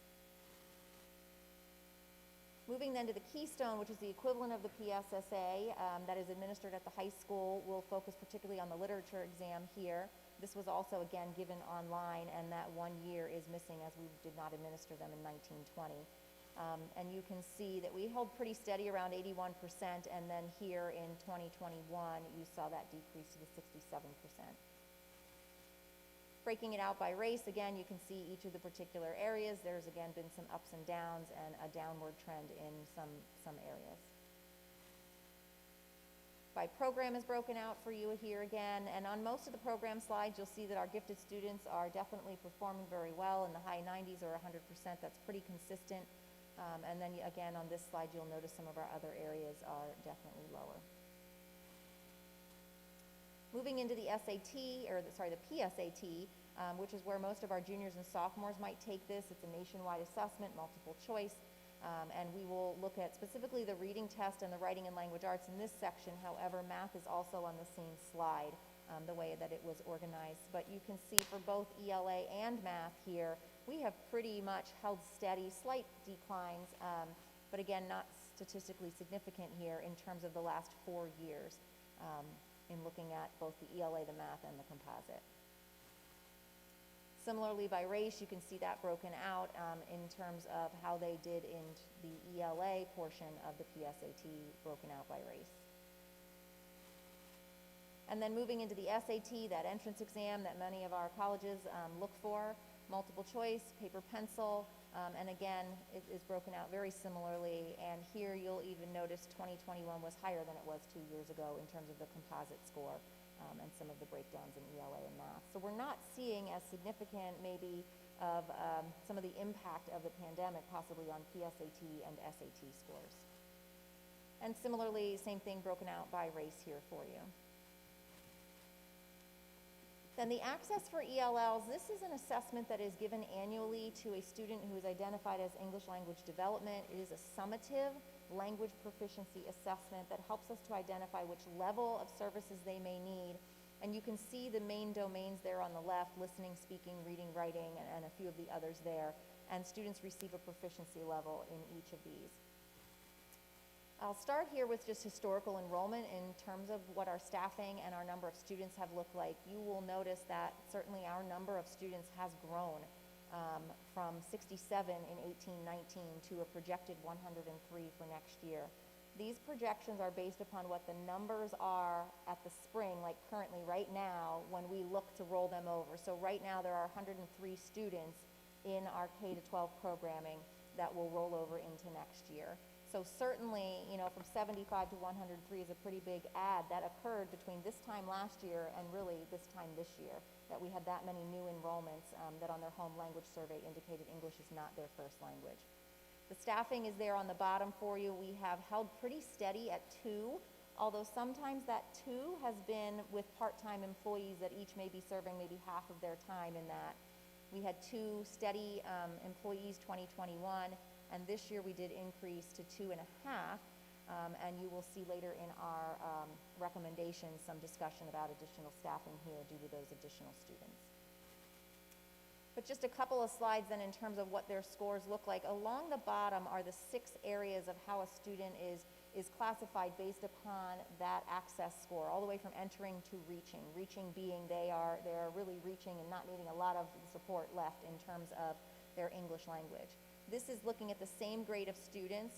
Moving then to the Keystone, which is the equivalent of the PSSA that is administered at the high school. We'll focus particularly on the literature exam here. This was also, again, given online, and that 1 year is missing as we did not administer them in 1920. And you can see that we held pretty steady around 81%, and then here in 2021, you saw that decrease to the 67%. Breaking it out by race, again, you can see each of the particular areas. There's, again, been some ups and downs and a downward trend in some areas. By program is broken out for you here again, and on most of the program slides, you'll see that our gifted students are definitely performing very well in the high 90s or 100%. That's pretty consistent. And then again, on this slide, you'll notice some of our other areas are definitely lower. Moving into the SAT, or the PSAT, which is where most of our juniors and sophomores might take this. It's a nationwide assessment, multiple choice, and we will look at specifically the reading test and the writing and language arts in this section. However, math is also on the same slide, the way that it was organized. But you can see for both ELA and math here, we have pretty much held steady, slight declines, but again, not statistically significant here in terms of the last 4 years in looking at both the ELA, the math, and the composite. Similarly, by race, you can see that broken out in terms of how they did in the ELA portion of the PSAT, broken out by race. And then moving into the SAT, that entrance exam that many of our colleges look for, multiple choice, paper pencil, and again, it is broken out very similarly. And here you'll even notice 2021 was higher than it was 2 years ago in terms of the composite score and some of the breakdowns in ELA and math. So we're not seeing as significant maybe of some of the impact of the pandemic possibly on PSAT and SAT scores. And similarly, same thing broken out by race here for you. Then the access for ELLs, this is an assessment that is given annually to a student who is identified as English language development. It is a summative language proficiency assessment that helps us to identify which level of services they may need. And you can see the main domains there on the left, listening, speaking, reading, writing, and a few of the others there. And students receive a proficiency level in each of these. I'll start here with just historical enrollment in terms of what our staffing and our number of students have looked like. You will notice that certainly our number of students has grown from 67 in 1819 to a projected 103 for next year. These projections are based upon what the numbers are at the spring, like currently right now, when we look to roll them over. So right now there are 103 students in our K-12 programming that will roll over into next year. So certainly, you know, from 75 to 103 is a pretty big add that occurred between this time last year and really this time this year, that we had that many new enrollments that on their home language survey indicated English is not their first language. The staffing is there on the bottom for you. We have held pretty steady at 2, although sometimes that 2 has been with part-time employees that each may be serving maybe half of their time in that. We had 2 steady employees 2021. And this year we did increase to 2.5, and you will see later in our recommendations some discussion about additional staffing here due to those additional students. But just a couple of slides then in terms of what their scores look like. Along the bottom are the 6 areas of how a student is classified based upon that access score, all the way from entering to reaching. Reaching being they are really reaching and not needing a lot of support left in terms of their English language. This is looking at the same grade of students,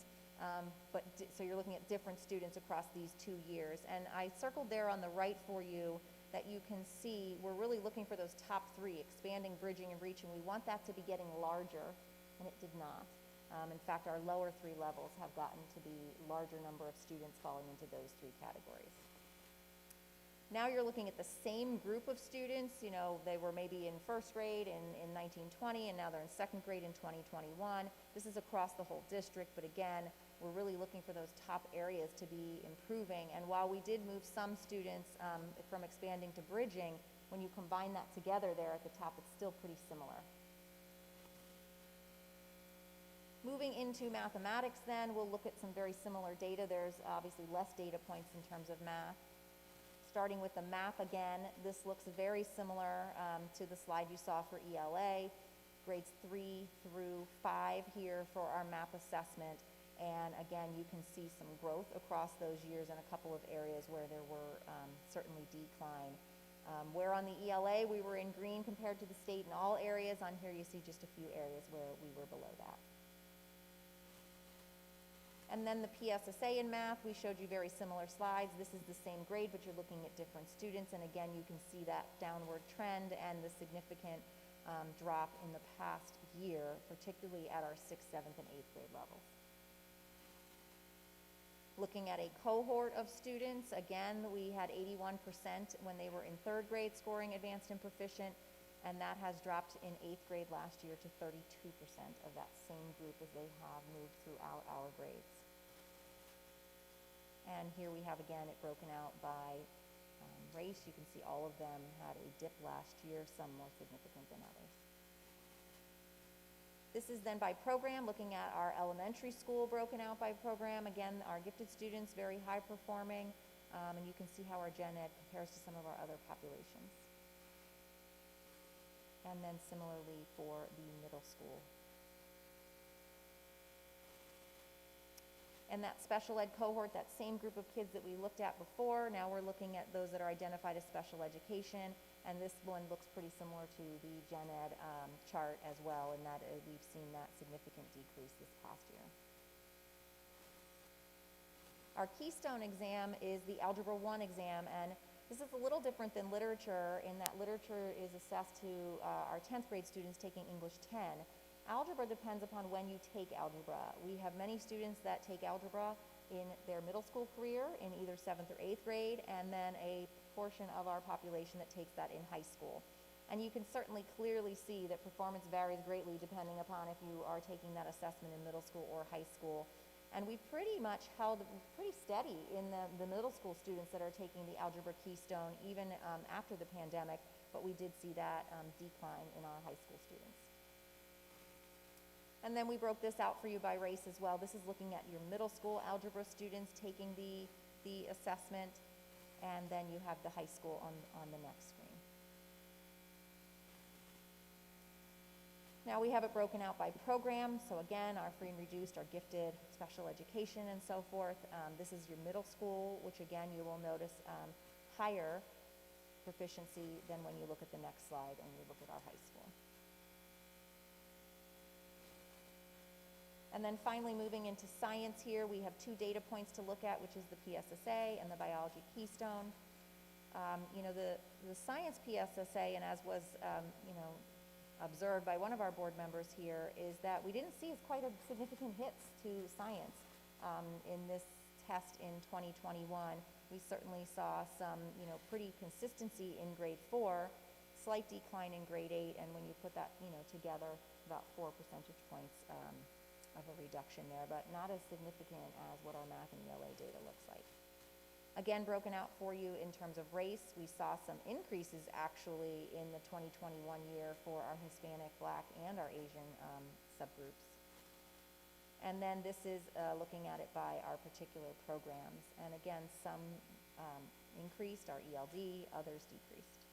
so you're looking at different students across these 2 years. And I circled there on the right for you that you can see we're really looking for those top 3, expanding, bridging, and reaching. We want that to be getting larger, and it did not. In fact, our lower 3 levels have gotten to be larger number of students falling into those 3 categories. Now you're looking at the same group of students. You know, they were maybe in first grade in 1920, and now they're in second grade in 2021. This is across the whole district, but again, we're really looking for those top areas to be improving. And while we did move some students from expanding to bridging, when you combine that together there at the top, it's still pretty similar. Moving into mathematics then, we'll look at some very similar data. There's obviously less data points in terms of math. Starting with the MAPP again, this looks very similar to the slide you saw for ELA, grades 3 through 5 here for our MAPP assessment. And again, you can see some growth across those years in a couple of areas where there were certainly decline. Where on the ELA we were in green compared to the state in all areas, on here you see just a few areas where we were below that. And then the PSSA in math, we showed you very similar slides. This is the same grade, but you're looking at different students. And again, you can see that downward trend and the significant drop in the past year, particularly at our 6th, 7th, and 8th grade levels. Looking at a cohort of students, again, we had 81% when they were in 3rd grade scoring advanced and proficient, and that has dropped in 8th grade last year to 32% of that same group as they have moved throughout our grades. And here we have again it broken out by race. You can see all of them had a dip last year, some more significant than others. This is then by program, looking at our elementary school broken out by program. Again, our gifted students, very high performing, and you can see how our gen ed compares to some of our other populations. And then similarly for the middle school. And that special ed cohort, that same group of kids that we looked at before, now we're looking at those that are identified as special education, and this one looks pretty similar to the gen ed chart as well, in that we've seen that significant decrease this past year. Our Keystone exam is the Algebra 1 exam, and This is a little different than literature in that literature is assessed to our 10th grade students taking English 10. Algebra depends upon when you take algebra. We have many students that take algebra in their middle school career in either 7th or 8th grade, and then a portion of our population that takes that in high school. And you can certainly clearly see that performance varies greatly depending upon if you are taking that assessment in middle school or high school. And we've pretty much held pretty steady in the middle school students that are taking the Algebra Keystone even after the pandemic, but we did see that decline in our high school students. And then we broke this out for you by race as well. This is looking at your middle school algebra students taking the assessment, and then you have the high school on the next screen. Now we have it broken out by program. So again, our free and reduced, our gifted, special education, and so forth. This is your middle school, which again, you will notice higher proficiency than when you look at the next slide and you look at our high school. And then finally, moving into science here, we have 2 data points to look at, which is the PSSA and the biology Keystone. You know, the science PSSA, and as was, you know, observed by one of our board members here, is that we didn't see quite a significant hits to science in this test in 2021. We certainly saw some, you know, pretty consistency in grade 4, slight decline in grade 8, and when you put that, you know, together, about 4 percentage points of a reduction there, but not as significant as what our math and ELA data looks like. Again, broken out for you in terms of race, we saw some increases actually in the 2021 year for our Hispanic, Black, and our Asian subgroups. And then this is looking at it by our particular programs. And again, some increased, our ELD, others decreased.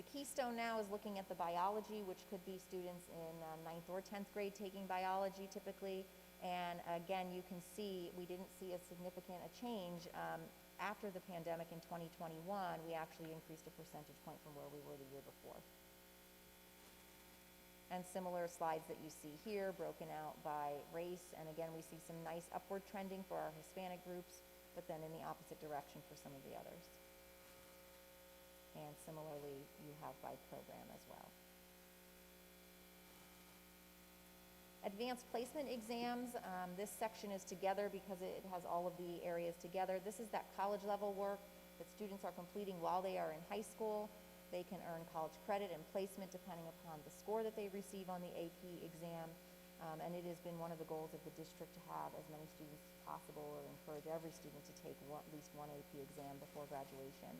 The Keystone now is looking at the biology, which could be students in 9th or 10th grade taking biology typically. And again, you can see we didn't see a significant change after the pandemic in 2021. We actually increased a percentage point from where we were the year before. And similar slides that you see here broken out by race. And again, we see some nice upward trending for our Hispanic groups, but then in the opposite direction for some of the others. And similarly, you have by program as well. Advanced placement exams, this section is together because it has all of the areas together. This is that college level work that students are completing while they are in high school. They can earn college credit and placement depending upon the score that they receive on the AP exam. And it has been one of the goals of the district to have as many students as possible, or encourage every student to take at least one AP exam before graduation.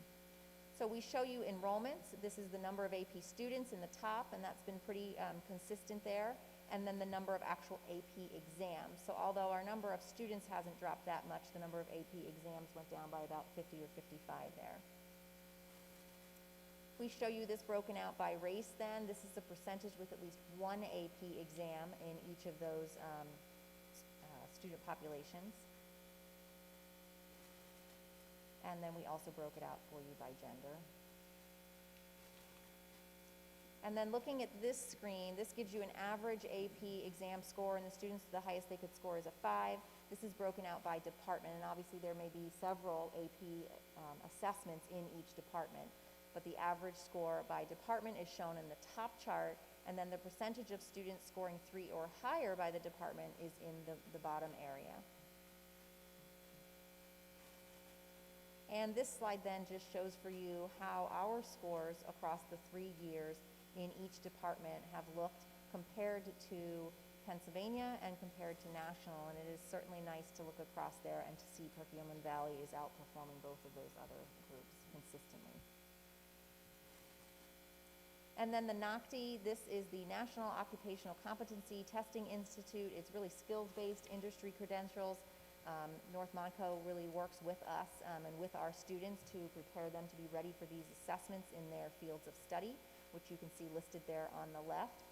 So we show you enrollments. This is the number of AP students in the top, and that's been pretty consistent there. And then the number of actual AP exams. So although our number of students hasn't dropped that much, the number of AP exams went down by about 50 or 55 there. We show you this broken out by race then. This is the percentage with at least one AP exam in each of those student populations. And then we also broke it out for you by gender. And then looking at this screen, this gives you an average AP exam score, and the students, the highest they could score is a 5. This is broken out by department, and obviously there may be several AP assessments in each department, but the average score by department is shown in the top chart, and then the percentage of students scoring 3 or higher by the department is in the bottom area. And this slide then just shows for you how our scores across the 3 years in each department have looked compared to Pennsylvania and compared to national, and it is certainly nice to look across there and to see Perkiomen Valley is outperforming both of those other groups consistently. And then the NOCTI, this is the National Occupational Competency Testing Institute. It's really skills-based industry credentials. North Monaco really works with us and with our students to prepare them to be ready for these assessments in their fields of study, which you can see listed there on the left.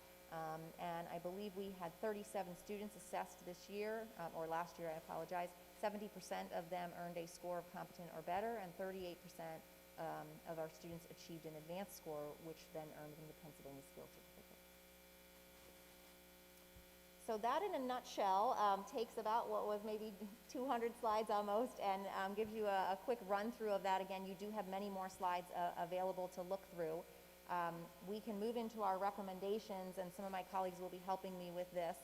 And I believe we had 37 students assessed this year, or last year, I apologize. 70% of them earned a score of competent or better, and 38% of our students achieved an advanced score, which then earned them the Pennsylvania Skills Certificate. So that in a nutshell takes about what was maybe 200 slides almost, and gives you a quick run through of that. Again, you do have many more slides available to look through. We can move into our recommendations, and some of my colleagues will be helping me with this.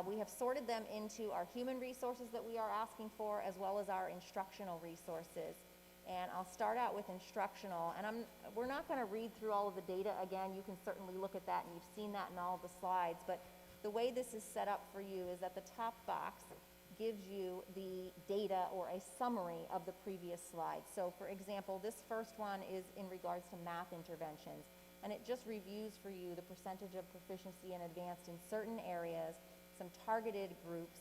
We have sorted them into our human resources that we are asking for, as well as our instructional resources. And I'll start out with instructional, and we're not going to read through all of the data again. You can certainly look at that, and you've seen that in all of the slides, but the way this is set up for you is that the top box gives you the data or a summary of the previous slide. So for example, this first one is in regards to math interventions, and it just reviews for you the percentage of proficiency and advanced in certain areas, some targeted groups,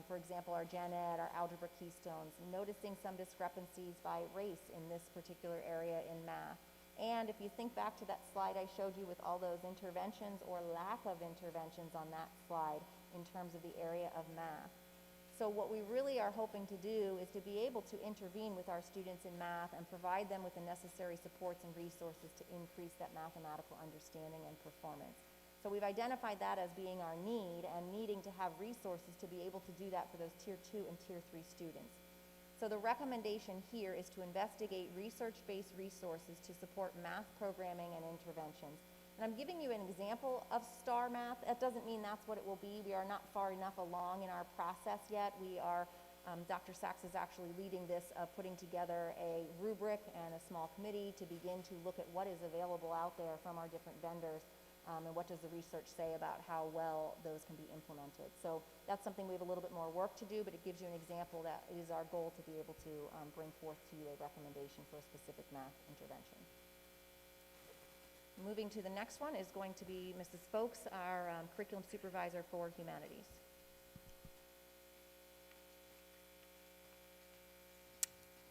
for example, our Gen Ed, our Algebra Keystones, noticing some discrepancies by race in this particular area in math. And if you think back to that slide I showed you with all those interventions or lack of interventions on that slide in terms of the area of math. So what we really are hoping to do is to be able to intervene with our students in math and provide them with the necessary supports and resources to increase that mathematical understanding and performance. So we've identified that as being our need and needing to have resources to be able to do that for those Tier 2 and Tier 3 students. So the recommendation here is to investigate research-based resources to support math programming and interventions. And I'm giving you an example of STAR math. That doesn't mean that's what it will be. We are not far enough along in our process yet. We are, Dr. Sachs is actually leading this, putting together a rubric and a small committee to begin to look at what is available out there from our different vendors. And what does the research say about how well those can be implemented. So that's something we have a little bit more work to do, but it gives you an example that it is our goal to be able to bring forth to you a recommendation for a specific math intervention. Moving to the next one is going to be Mrs. Folks, our curriculum supervisor for humanities.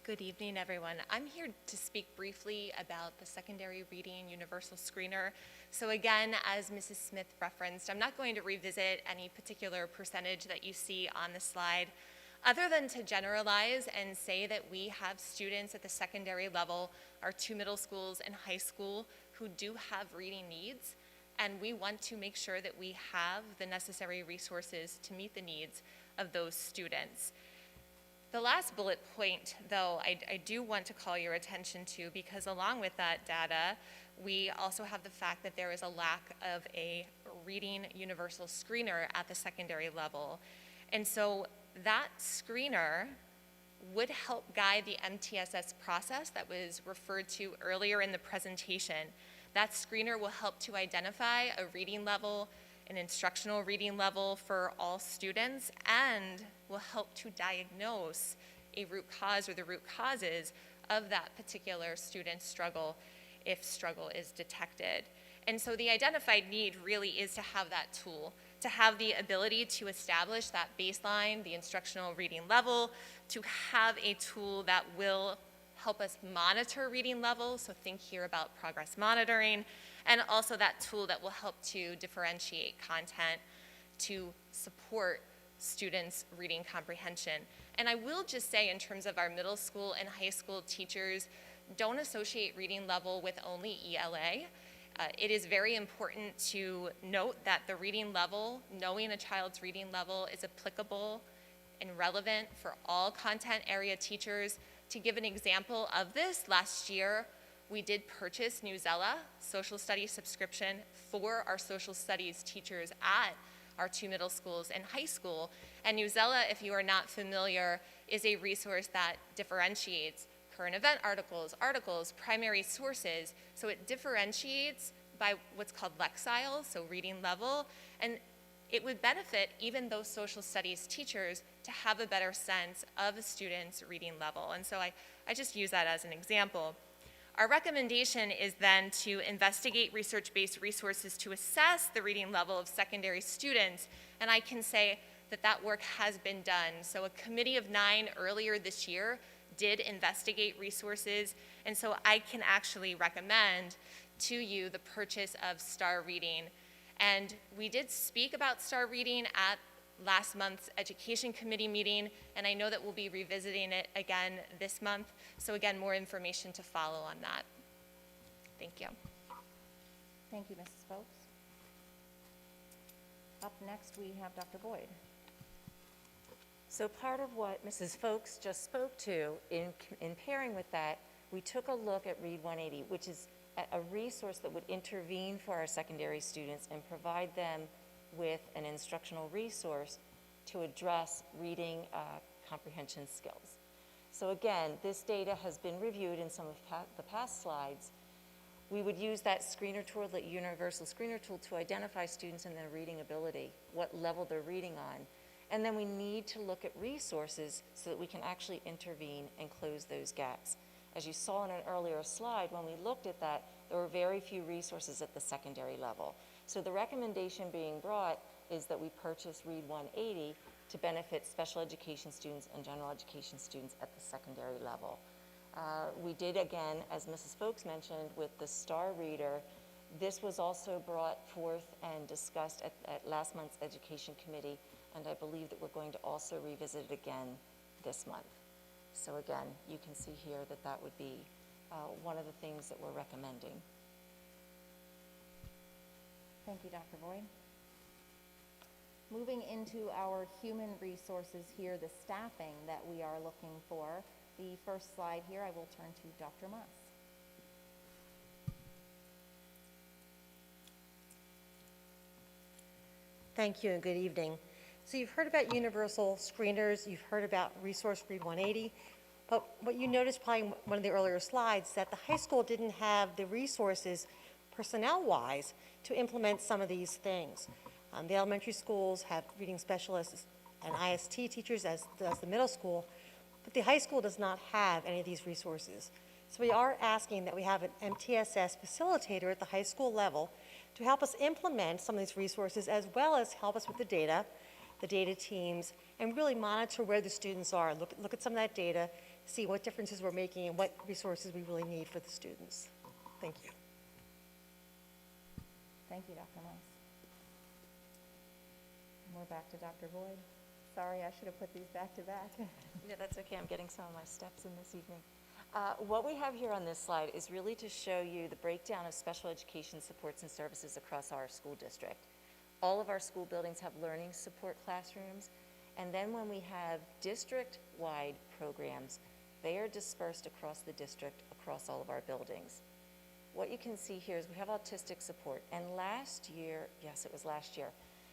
Good evening, everyone. I'm here to speak briefly about the Secondary Reading Universal Screener. So again, as Mrs. Smith referenced, I'm not going to revisit any particular percentage that you see on the slide, other than to generalize and say that we have students at the secondary level, our 2 middle schools and high school, who do have reading needs, and we want to make sure that we have the necessary resources to meet the needs of those students. The last bullet point, though, I do want to call your attention to, because along with that data, we also have the fact that there is a lack of a reading universal screener at the secondary level. And so that screener would help guide the MTSS process that was referred to earlier in the presentation. That screener will help to identify a reading level, an instructional reading level for all students, and will help to diagnose a root cause or the root causes of that particular student's struggle if struggle is detected. And so the identified need really is to have that tool, to have the ability to establish that baseline, the instructional reading level, to have a tool that will help us monitor reading levels, so think here about progress monitoring, and also that tool that will help to differentiate content to support students' reading comprehension. And I will just say, in terms of our middle school and high school teachers, don't associate reading level with only ELA. It is very important to note that the reading level, knowing a child's reading level, is applicable and relevant for all content area teachers. To give an example of this, last year we did purchase Newsella social studies subscription for our social studies teachers at our 2 middle schools and high school. And Newsella, if you are not familiar, is a resource that differentiates current event articles, primary sources. So it differentiates by what's called lexile, so reading level, and it would benefit even those social studies teachers to have a better sense of a student's reading level. And so I just use that as an example. Our recommendation is then to investigate research-based resources to assess the reading level of secondary students, and I can say that that work has been done. So a committee of 9 earlier this year did investigate resources, and so I can actually recommend to you the purchase of STAR Reading. And we did speak about STAR Reading at last month's Education Committee meeting, and I know that we'll be revisiting it again this month. So again, more information to follow on that. Thank you. Thank you, Mrs. Folks. Up next, we have Dr. Boyd. So part of what Mrs. Folks just spoke to, in pairing with that, we took a look at Read 180, which is a resource that would intervene for our secondary students and provide them with an instructional resource to address reading comprehension skills. So again, this data has been reviewed in some of the past slides. We would use that screener tool, the universal screener tool, to identify students and their reading ability, what level they're reading on. And then we need to look at resources so that we can actually intervene and close those gaps. As you saw in an earlier slide, when we looked at that, there were very few resources at the secondary level. So the recommendation being brought is that we purchase Read 180 to benefit special education students and general education students at the secondary level. We did, again, as Mrs. Folks mentioned, with the Star Reader. This was also brought forth and discussed at last month's Education Committee, and I believe that we're going to also revisit it again this month. So again, you can see here that that would be one of the things that we're recommending. Thank you, Dr. Boyd. Moving into our human resources here, the staffing that we are looking for. The first slide here, I will turn to Dr. Moss. Thank you and good evening. So you've heard about universal screeners, you've heard about resource Read 180, but what you noticed probably in one of the earlier slides, that the high school didn't have the resources personnel-wise to implement some of these things. The elementary schools have reading specialists and IST teachers, as does the middle school, but the high school does not have any of these resources. So we are asking that we have an MTSS facilitator at the high school level to help us implement some of these resources, as well as help us with the data teams, and really monitor where the students are. Look at some of that data, see what differences we're making and what resources we really need for the students. Thank you. Thank you, Dr. Moss. And we're back to Dr. Boyd. Sorry, I should have put these back to back. Yeah, that's okay. I'm getting some of my steps in this evening. What we have here on this slide is really to show you the breakdown of special education supports and services across our school district. All of our school buildings have learning support classrooms, and then when we have district-wide programs, they are dispersed across the district, across all of our buildings. What you can see here is we have autistic support, and last year, yes, it was last year,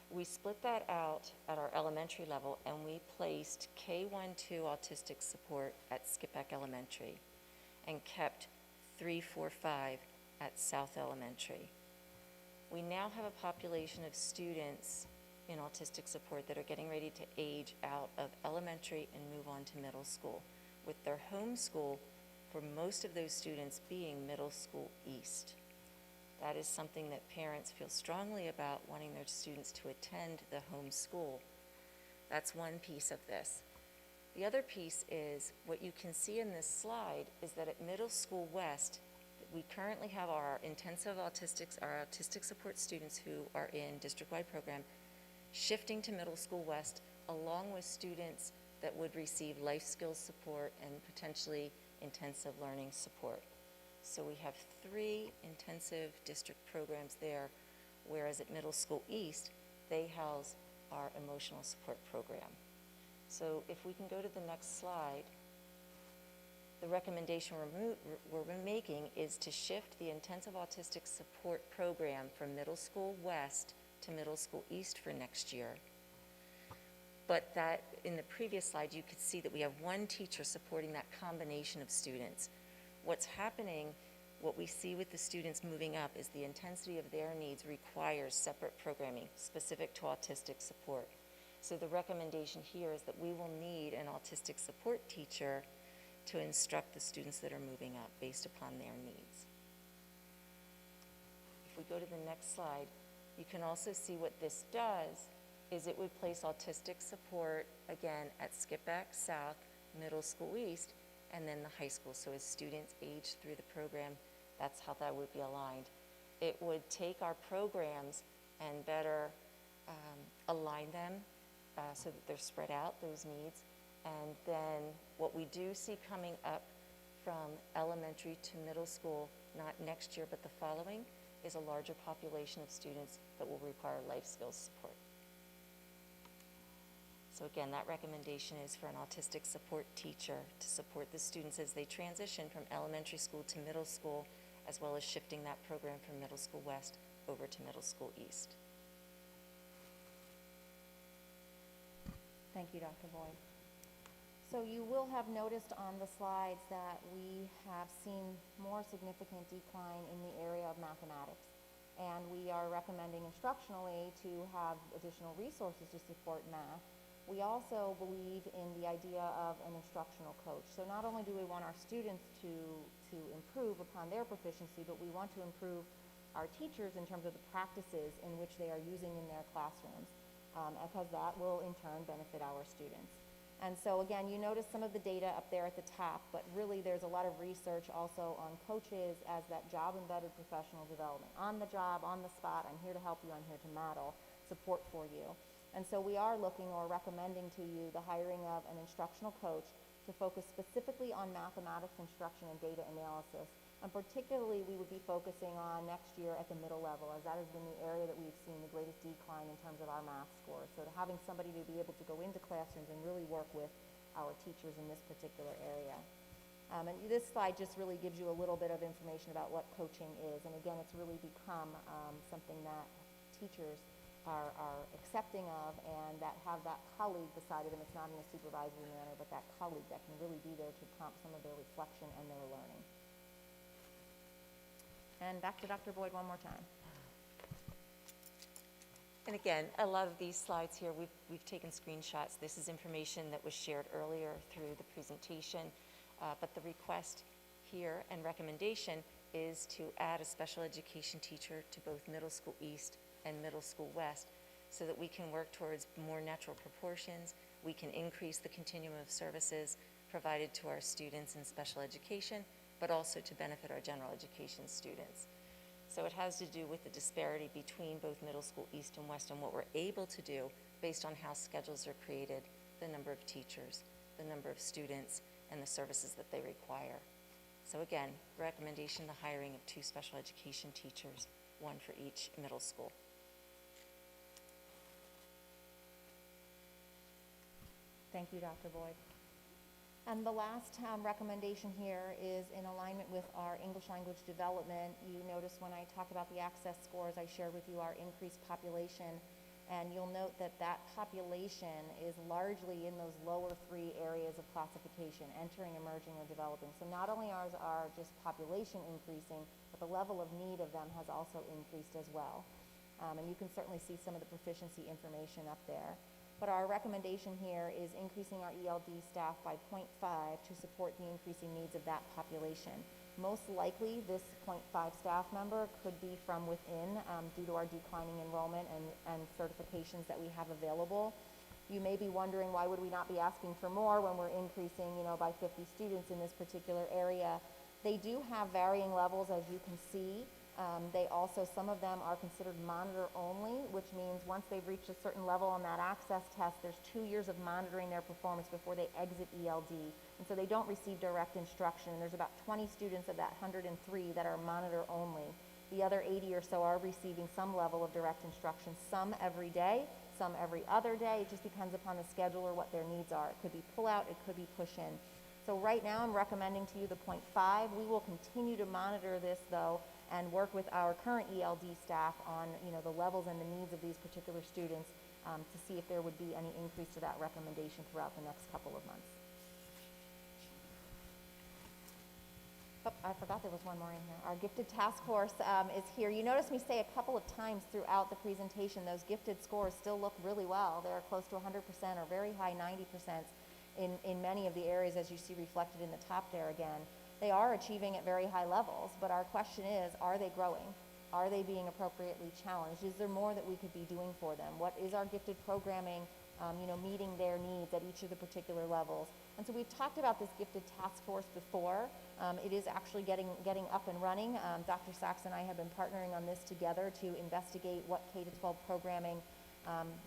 we split that out at our elementary level, and we placed K-1-2 autistic support at Skippack Elementary and kept 3-4-5 at South Elementary. We now have a population of students in autistic support that are getting ready to age out of elementary and move on to middle school, with their home school for most of those students being Middle School East. That is something that parents feel strongly about, wanting their students to attend the home school. That's one piece of this. The other piece is, what you can see in this slide is that at Middle School West, we currently have our autistic support students who are in district-wide program shifting to Middle School West, along with students that would receive life skills support and potentially intensive learning support. So we have 3 intensive district programs there, whereas at Middle School East, they house our emotional support program. So if we can go to the next slide, the recommendation we're making is to shift the intensive autistic support program from Middle School West to Middle School East for next year. But that, in the previous slide, you could see that we have 1 teacher supporting that combination of students. What's happening, what we see with the students moving up, is the intensity of their needs requires separate programming specific to autistic support. So the recommendation here is that we will need an autistic support teacher to instruct the students that are moving up based upon their needs. If we go to the next slide, you can also see what this does is it would place autistic support, again, at Skippack South, Middle School East, and then the high school. So as students age through the program, that's how that would be aligned. It would take our programs and better align them so that they're spread out, those needs. And then what we do see coming up from elementary to middle school, not next year but the following, is a larger population of students that will require life skills support. So again, that recommendation is for an autistic support teacher to support the students as they transition from elementary school to middle school, as well as shifting that program from Middle School West over to Middle School East. Thank you, Dr. Boyd. So you will have noticed on the slides that we have seen more significant decline in the area of mathematics. And we are recommending instructionally to have additional resources to support math. We also believe in the idea of an instructional coach. So not only do we want our students to improve upon their proficiency, but we want to improve our teachers in terms of the practices in which they are using in their classrooms, because that will in turn benefit our students. And so again, you notice some of the data up there at the top, but really there's a lot of research also on coaches as that job-embedded professional development. On the job, on the spot, I'm here to help you, I'm here to model support for you. And so we are looking or recommending to you the hiring of an instructional coach to focus specifically on mathematics instruction and data analysis. And particularly we would be focusing on next year at the middle level, as that has been the area that we've seen the greatest decline in terms of our math scores. So having somebody to be able to go into classrooms and really work with our teachers in this particular area. And this slide just really gives you a little bit of information about what coaching is. And again, it's really become something that teachers are accepting of, and that have that colleague beside them. It's not in a supervisory manner, but that colleague that can really be there to prompt some of their reflection and their learning. And back to Dr. Boyd one more time. And again, a lot of these slides here, we've taken screenshots. This is information that was shared earlier through the presentation, but the request here and recommendation is to add a special education teacher to both Middle School East and Middle School West, so that we can work towards more natural proportions. We can increase the continuum of services provided to our students in special education, but also to benefit our general education students. So it has to do with the disparity between both Middle School East and West and what we're able to do based on how schedules are created, the number of teachers, the number of students, and the services that they require. So again, recommendation, the hiring of 2 special education teachers, 1 for each middle school. Thank you, Dr. Boyd. And the last recommendation here is in alignment with our English language development. You notice when I talked about the access scores, I shared with you our increased population, and you'll note that that population is largely in those lower 3 areas of classification, entering, emerging, or developing. So not only are just population increasing, but the level of need of them has also increased as well. And you can certainly see some of the proficiency information up there. But our recommendation here is increasing our ELD staff by 0.5 to support the increasing needs of that population. Most likely, this 0.5 staff member could be from within due to our declining enrollment and certifications that we have available. You may be wondering, why would we not be asking for more when we're increasing, by 50 students in this particular area? They do have varying levels, as you can see. They also, some of them are considered monitor only, which means once they've reached a certain level on that access test, there's 2 years of monitoring their performance before they exit ELD. And so they don't receive direct instruction. And there's about 20 students of that 103 that are monitor only. The other 80 or so are receiving some level of direct instruction, some every day, some every other day. It just depends upon the schedule or what their needs are. It could be pull out, it could be push in. So right now I'm recommending to you the 0.5. We will continue to monitor this though, and work with our current ELD staff on the levels and the needs of these particular students to see if there would be any increase to that recommendation throughout the next couple of months. Oh, I forgot there was one more in here. Our gifted task force is here. You notice me say a couple of times throughout the presentation, those gifted scores still look really well. They're close to 100% or very high 90% in many of the areas, as you see reflected in the top there again. They are achieving at very high levels, but our question is, are they growing? Are they being appropriately challenged? Is there more that we could be doing for them? What is our gifted programming, meeting their needs at each of the particular levels? And so we've talked about this gifted task force before. It is actually getting up and running. Dr. Sachs and I have been partnering on this together to investigate what K-12 programming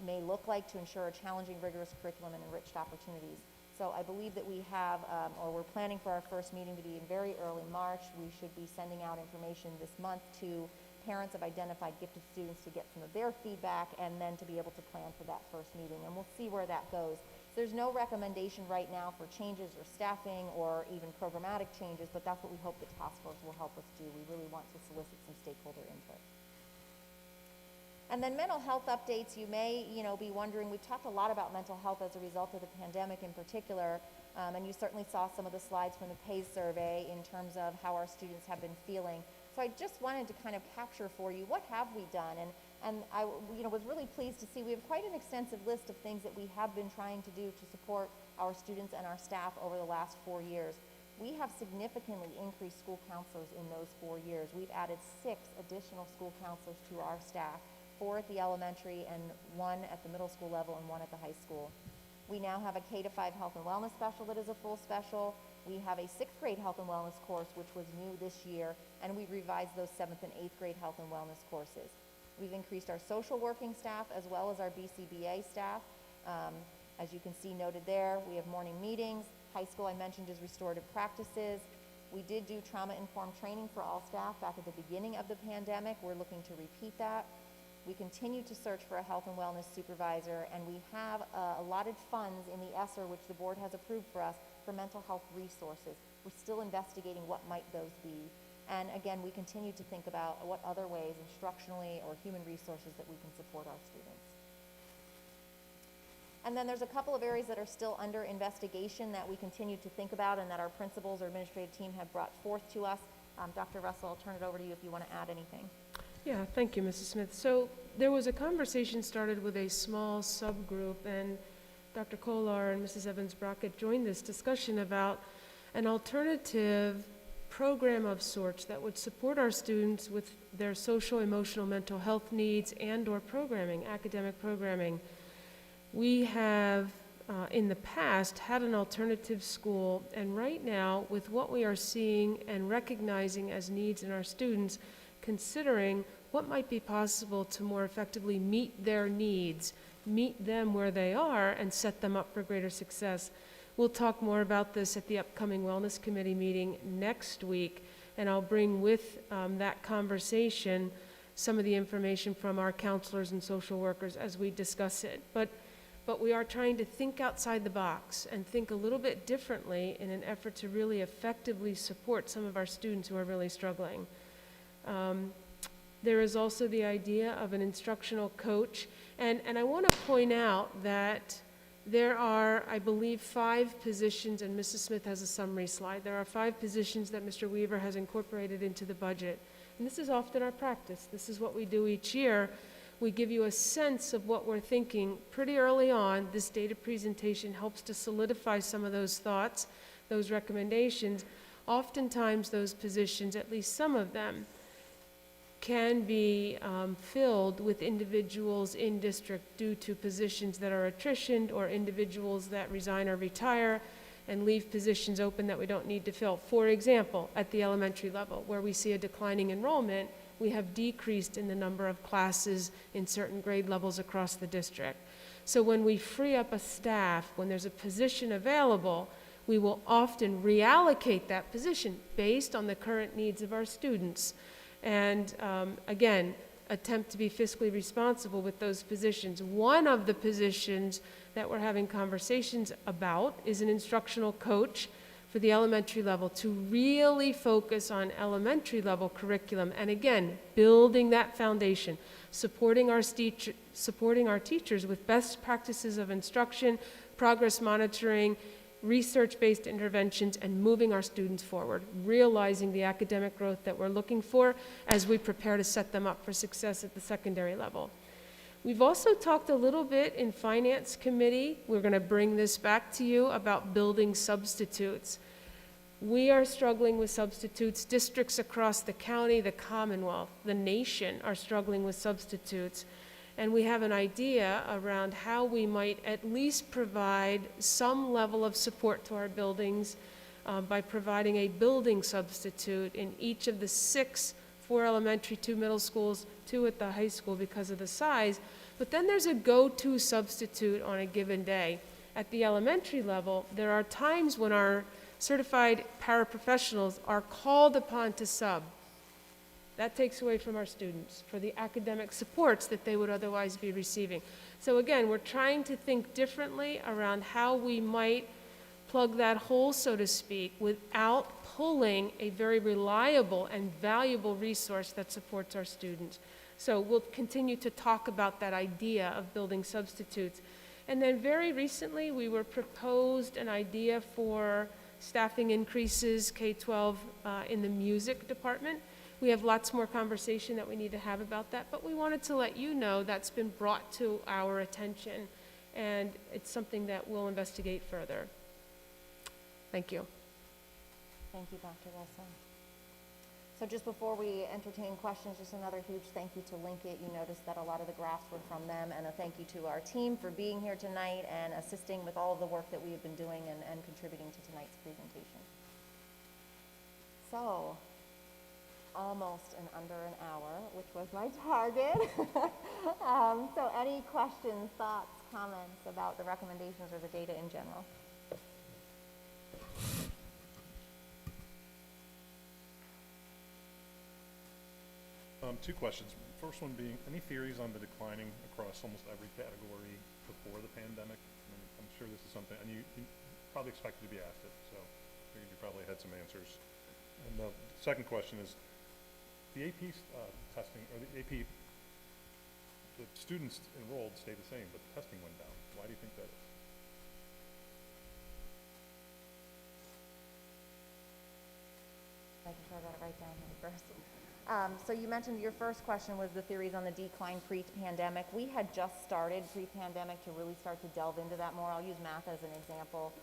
may look like to ensure a challenging, rigorous curriculum and enriched opportunities. So I believe that we have, or we're planning for our first meeting to be in very early March. We should be sending out information this month to parents of identified gifted students to get some of their feedback, and then to be able to plan for that first meeting. And we'll see where that goes. There's no recommendation right now for changes or staffing or even programmatic changes, but that's what we hope the task force will help us do. We really want to solicit some stakeholder input. And then mental health updates, you may, be wondering, we've talked a lot about mental health as a result of the pandemic in particular, and you certainly saw some of the slides from the PACE survey in terms of how our students have been feeling. So I just wanted to kind of capture for you, what have we done? And I, was really pleased to see we have quite an extensive list of things that we have been trying to do to support our students and our staff over the last 4 years. We have significantly increased school counselors in those 4 years. We've added 6 additional school counselors to our staff, 4 at the elementary and 1 at the middle school level and 1 at the high school. We now have a K-5 health and wellness special that is a full special. We have a 6th grade health and wellness course, which was new this year, and we revised those 7th and 8th grade health and wellness courses. We've increased our social working staff as well as our BCBA staff. As you can see noted there, we have morning meetings. High school, I mentioned, is restorative practices. We did do trauma-informed training for all staff back at the beginning of the pandemic. We're looking to repeat that. We continue to search for a health and wellness supervisor, and we have allotted funds in the ESSER, which the board has approved for us, for mental health resources. We're still investigating what might those be. And again, we continue to think about what other ways, instructionally or human resources, that we can support our students. And then there's a couple of areas that are still under investigation that we continue to think about and that our principals or administrative team have brought forth to us. Dr. Russell, I'll turn it over to you if you want to add anything. Yeah, thank you, Mrs. Smith. So there was a conversation started with a small subgroup, and Dr. Kolar and Mrs. Evans-Brockett joined this discussion about an alternative program of sorts that would support our students with their social, emotional, mental health needs and/or programming, academic programming. We have, in the past, had an alternative school, and right now, with what we are seeing and recognizing as needs in our students, considering what might be possible to more effectively meet their needs, meet them where they are, and set them up for greater success. We'll talk more about this at the upcoming Wellness Committee meeting next week, and I'll bring with that conversation some of the information from our counselors and social workers as we discuss it. But we are trying to think outside the box and think a little bit differently in an effort to really effectively support some of our students who are really struggling. There is also the idea of an instructional coach, and I want to point out that there are, I believe, 5 positions, and Mrs. Smith has a summary slide. There are 5 positions that Mr. Weaver has incorporated into the budget, and this is often our practice. This is what we do each year. We give you a sense of what we're thinking pretty early on. This data presentation helps to solidify some of those thoughts, those recommendations. Oftentimes those positions, at least some of them, can be filled with individuals in district due to positions that are attritioned or individuals that resign or retire and leave positions open that we don't need to fill. For example, at the elementary level, where we see a declining enrollment, we have decreased in the number of classes in certain grade levels across the district. So when we free up a staff, when there's a position available, we will often reallocate that position based on the current needs of our students. And again, attempt to be fiscally responsible with those positions. One of the positions that we're having conversations about is an instructional coach for the elementary level to really focus on elementary level curriculum. And again, building that foundation, supporting our teachers with best practices of instruction, progress monitoring, research-based interventions, and moving our students forward, realizing the academic growth that we're looking for as we prepare to set them up for success at the secondary level. We've also talked a little bit in Finance Committee, we're going to bring this back to you, about building substitutes. We are struggling with substitutes. Districts across the county, the Commonwealth, the nation are struggling with substitutes. And we have an idea around how we might at least provide some level of support to our buildings by providing a building substitute in each of the 6, 4 elementary, 2 middle schools, 2 at the high school because of the size. But then there's a go-to substitute on a given day. At the elementary level, there are times when our certified paraprofessionals are called upon to sub. That takes away from our students for the academic supports that they would otherwise be receiving. So again, we're trying to think differently around how we might plug that hole, so to speak, without pulling a very reliable and valuable resource that supports our students. So we'll continue to talk about that idea of building substitutes. And then very recently, we were proposed an idea for staffing increases K-12 in the music department. We have lots more conversation that we need to have about that, but we wanted to let you know that's been brought to our attention, and it's something that we'll investigate further. Thank you. Thank you, Dr. Wilson. So just before we entertain questions, just another huge thank you to Linkit. You noticed that a lot of the graphs were from them, and a thank you to our team for being here tonight and assisting with all of the work that we have been doing and contributing to tonight's presentation. So, almost in under an hour, which was my target. So any questions, thoughts, comments about the recommendations or the data in general? Two questions. First one being, any theories on the declining across almost every category before the pandemic? I mean, I'm sure this is something, and you probably expected to be asked it, so I figured you probably had some answers. And the second question is, the AP testing, or the AP, the students enrolled stayed the same, but the testing went down. Why do you think that is? I can try that right down here first. So you mentioned your first question was the theories on the decline pre-pandemic. We had just started pre-pandemic to really start to delve into that more. I'll use math as an example.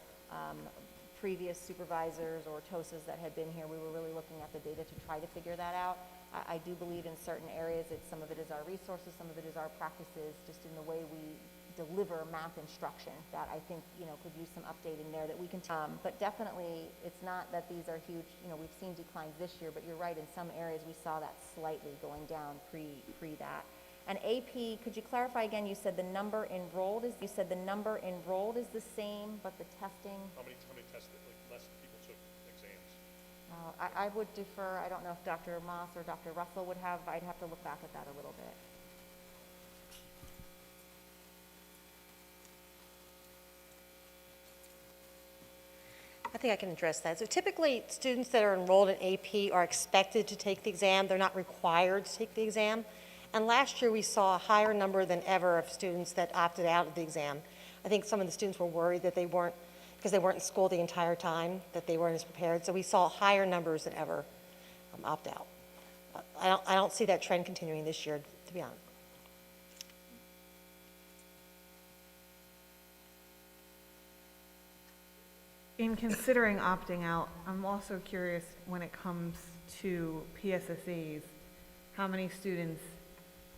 Previous supervisors or TOSAs that had been here, we were really looking at the data to try to figure that out. I do believe in certain areas, some of it is our resources, some of it is our practices, just in the way we deliver math instruction that I think, could use some update in there that we can, but definitely it's not that these are huge, we've seen declines this year, but you're right, in some areas we saw that slightly going down pre that. And AP, could you clarify again, you said the number enrolled is the same, but the testing? How many tests, like less people took exams? I would defer, I don't know if Dr. Moss or Dr. Russell would have, I'd have to look back at that a little bit. I think I can address that. So typically, students that are enrolled in AP are expected to take the exam. They're not required to take the exam. And last year, we saw a higher number than ever of students that opted out of the exam. I think some of the students were worried that they weren't, because they weren't in school the entire time, that they weren't as prepared. So we saw higher numbers than ever opt out. I don't see that trend continuing this year, to be honest. In considering opting out, I'm also curious when it comes to PSSAs, how many students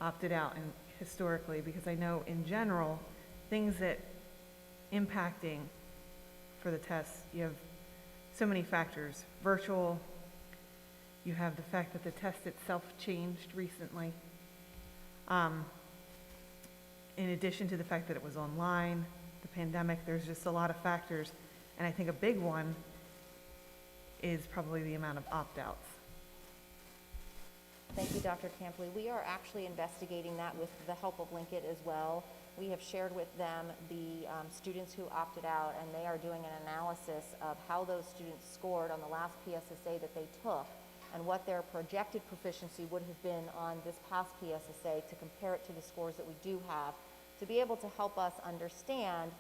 opted out historically, because I know in general, things that impacting for the tests, you have so many factors. Virtual, you have the fact that the test itself changed recently. In addition to the fact that it was online, the pandemic, there's just a lot of factors. And I think a big one is probably the amount of opt-outs. Thank you, Dr. Campley. We are actually investigating that with the help of Linkit as well. We have shared with them the students who opted out, and they are doing an analysis of how those students scored on the last PSSA that they took and what their projected proficiency would have been on this past PSSA to compare it to the scores that we do have, to be able to help us understand,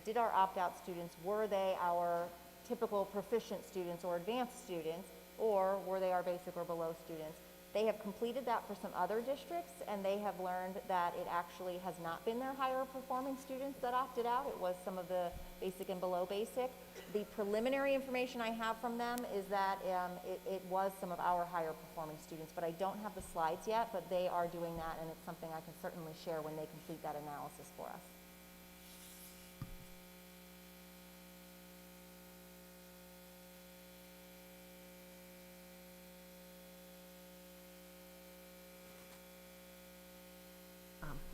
did our opt-out students, were they our typical proficient students or advanced students, or were they our basic or below students? They have completed that for some other districts, and they have learned that it actually has not been their higher performing students that opted out. It was some of the basic and below basic. The preliminary information I have from them is that it was some of our higher performing students, but I don't have the slides yet, but they are doing that, and it's something I can certainly share when they complete that analysis for us.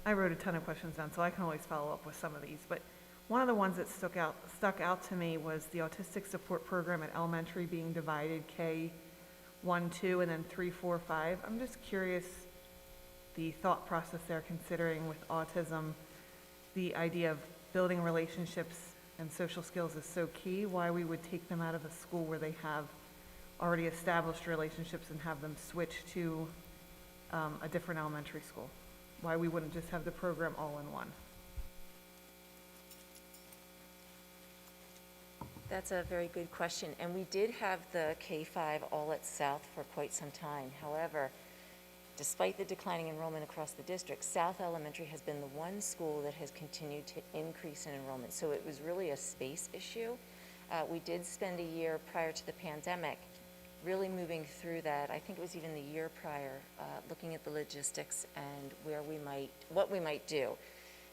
I wrote a ton of questions down, so I can always follow up with some of these. But one of the ones that stuck out to me was the autistic support program at elementary being divided, K 1, 2, and then 3, 4, 5. I'm just curious the thought process there, considering with autism, the idea of building relationships and social skills is so key, why we would take them out of a school where they have already established relationships and have them switch to a different elementary school. Why we wouldn't just have the program all in one. That's a very good question, and we did have the K-5 all at South for quite some time. However, despite the declining enrollment across the district, South Elementary has been the one school that has continued to increase in enrollment, so it was really a space issue. We did spend a year prior to the pandemic really moving through that. I think it was even the year prior, looking at the logistics and what we might do.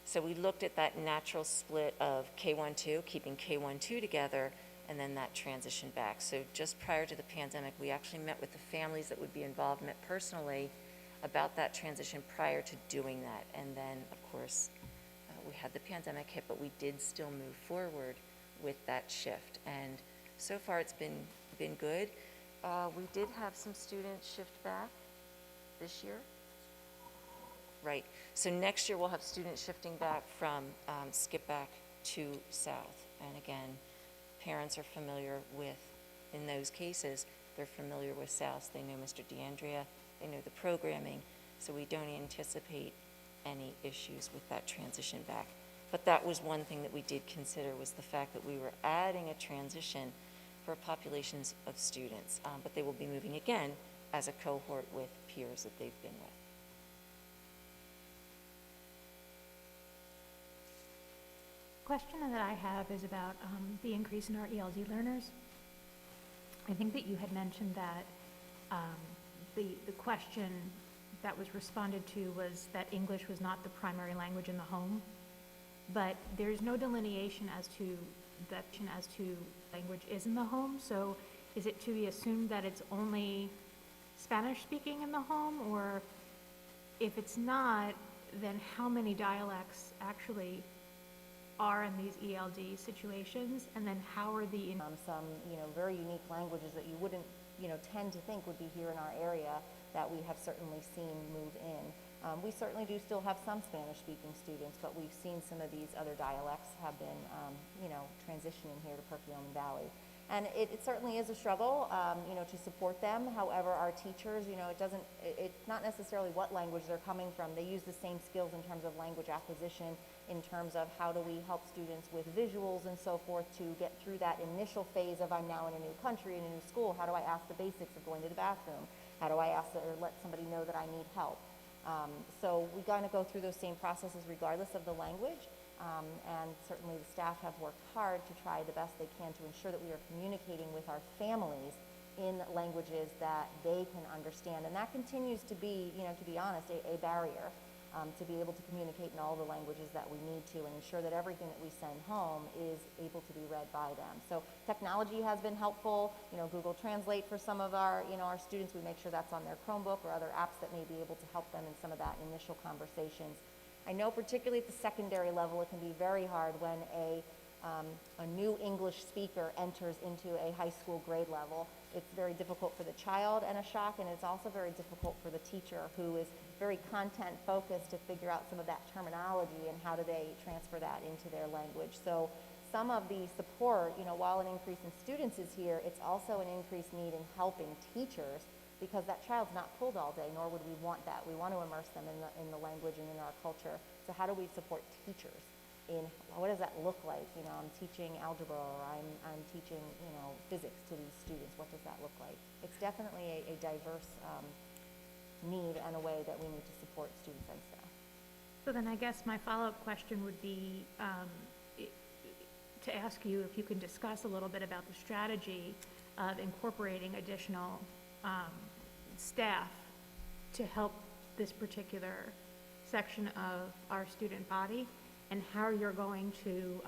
So we looked at that natural split of K-1-2, keeping K-1-2 together, and then that transition back. So just prior to the pandemic, we actually met with the families that would be involved, met personally about that transition prior to doing that. And then, of course, we had the pandemic hit, but we did still move forward with that shift. And so far, it's been good. We did have some students shift back this year. Right. So next year, we'll have students shifting back from Skip back to South. And again, parents are familiar with, in those cases, they're familiar with South. They know Mr. DeAndrea, they know the programming, so we don't anticipate any issues with that transition back. But that was one thing that we did consider, was the fact that we were adding a transition for populations of students, but they will be moving again as a cohort with peers that they've been with. Question that I have is about the increase in our ELD learners. I think that you had mentioned that the question that was responded to was that English was not the primary language in the home, but there's no delineation as to language is in the home. So is it to be assumed that it's only Spanish speaking in the home, or if it's not, then how many dialects actually are in these ELD situations, and then how are the some, very unique languages that you wouldn't, tend to think would be here in our area that we have certainly seen move in. We certainly do still have some Spanish-speaking students, but we've seen some of these other dialects have been, transitioning here to Perkiomen Valley. And it certainly is a struggle, to support them. However, our teachers, it's not necessarily what language they're coming from. They use the same skills in terms of language acquisition, in terms of how do we help students with visuals and so forth to get through that initial phase of I'm now in a new country, in a new school. How do I ask the basics of going to the bathroom? How do I ask or let somebody know that I need help? So we kind of go through those same processes regardless of the language. And certainly the staff have worked hard to try the best they can to ensure that we are communicating with our families in languages that they can understand. And that continues to be, to be honest, a barrier to be able to communicate in all the languages that we need to and ensure that everything that we send home is able to be read by them. So technology has been helpful. Google Translate for some of our, our students, we make sure that's on their Chromebook or other apps that may be able to help them in some of that initial conversations. I know particularly at the secondary level, it can be very hard when a new English speaker enters into a high school grade level. It's very difficult for the child and a shock, and it's also very difficult for the teacher who is very content focused to figure out some of that terminology and how do they transfer that into their language. So some of the support, while an increase in students is here, it's also an increased need in helping teachers, because that child's not pulled all day, nor would we want that. We want to immerse them in the language and in our culture. So how do we support teachers in what does that look like? I'm teaching algebra, or I'm teaching, physics to these students. What does that look like? It's definitely a diverse need and a way that we need to support students and staff. So then I guess my follow-up question would be to ask you if you can discuss a little bit about the strategy of incorporating additional staff to help this particular section of our student body, and how you're going to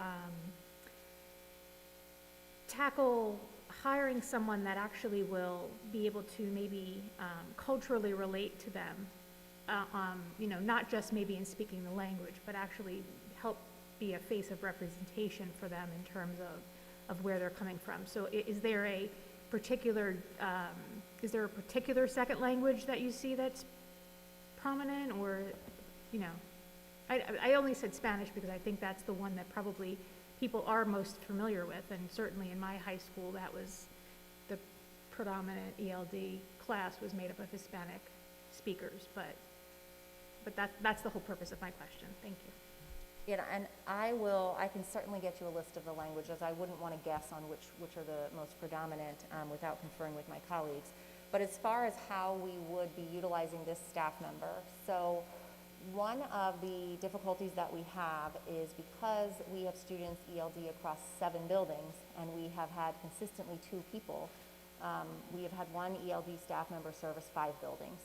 tackle hiring someone that actually will be able to maybe culturally relate to them, not just maybe in speaking the language, but actually help be a face of representation for them in terms of where they're coming from. So is there a particular is there a particular second language that you see that's prominent, or, you know? I only said Spanish because I think that's the one that probably people are most familiar with, and certainly in my high school, that was the predominant ELD class was made up of Hispanic speakers, but that's the whole purpose of my question. Thank you. Yeah, and I can certainly get you a list of the languages. I wouldn't want to guess on which are the most predominant without conferring with my colleagues. But as far as how we would be utilizing this staff member, so one of the difficulties that we have is because we have students ELD across 7 buildings and we have had consistently 2 people, we have had one ELD staff member service 5 buildings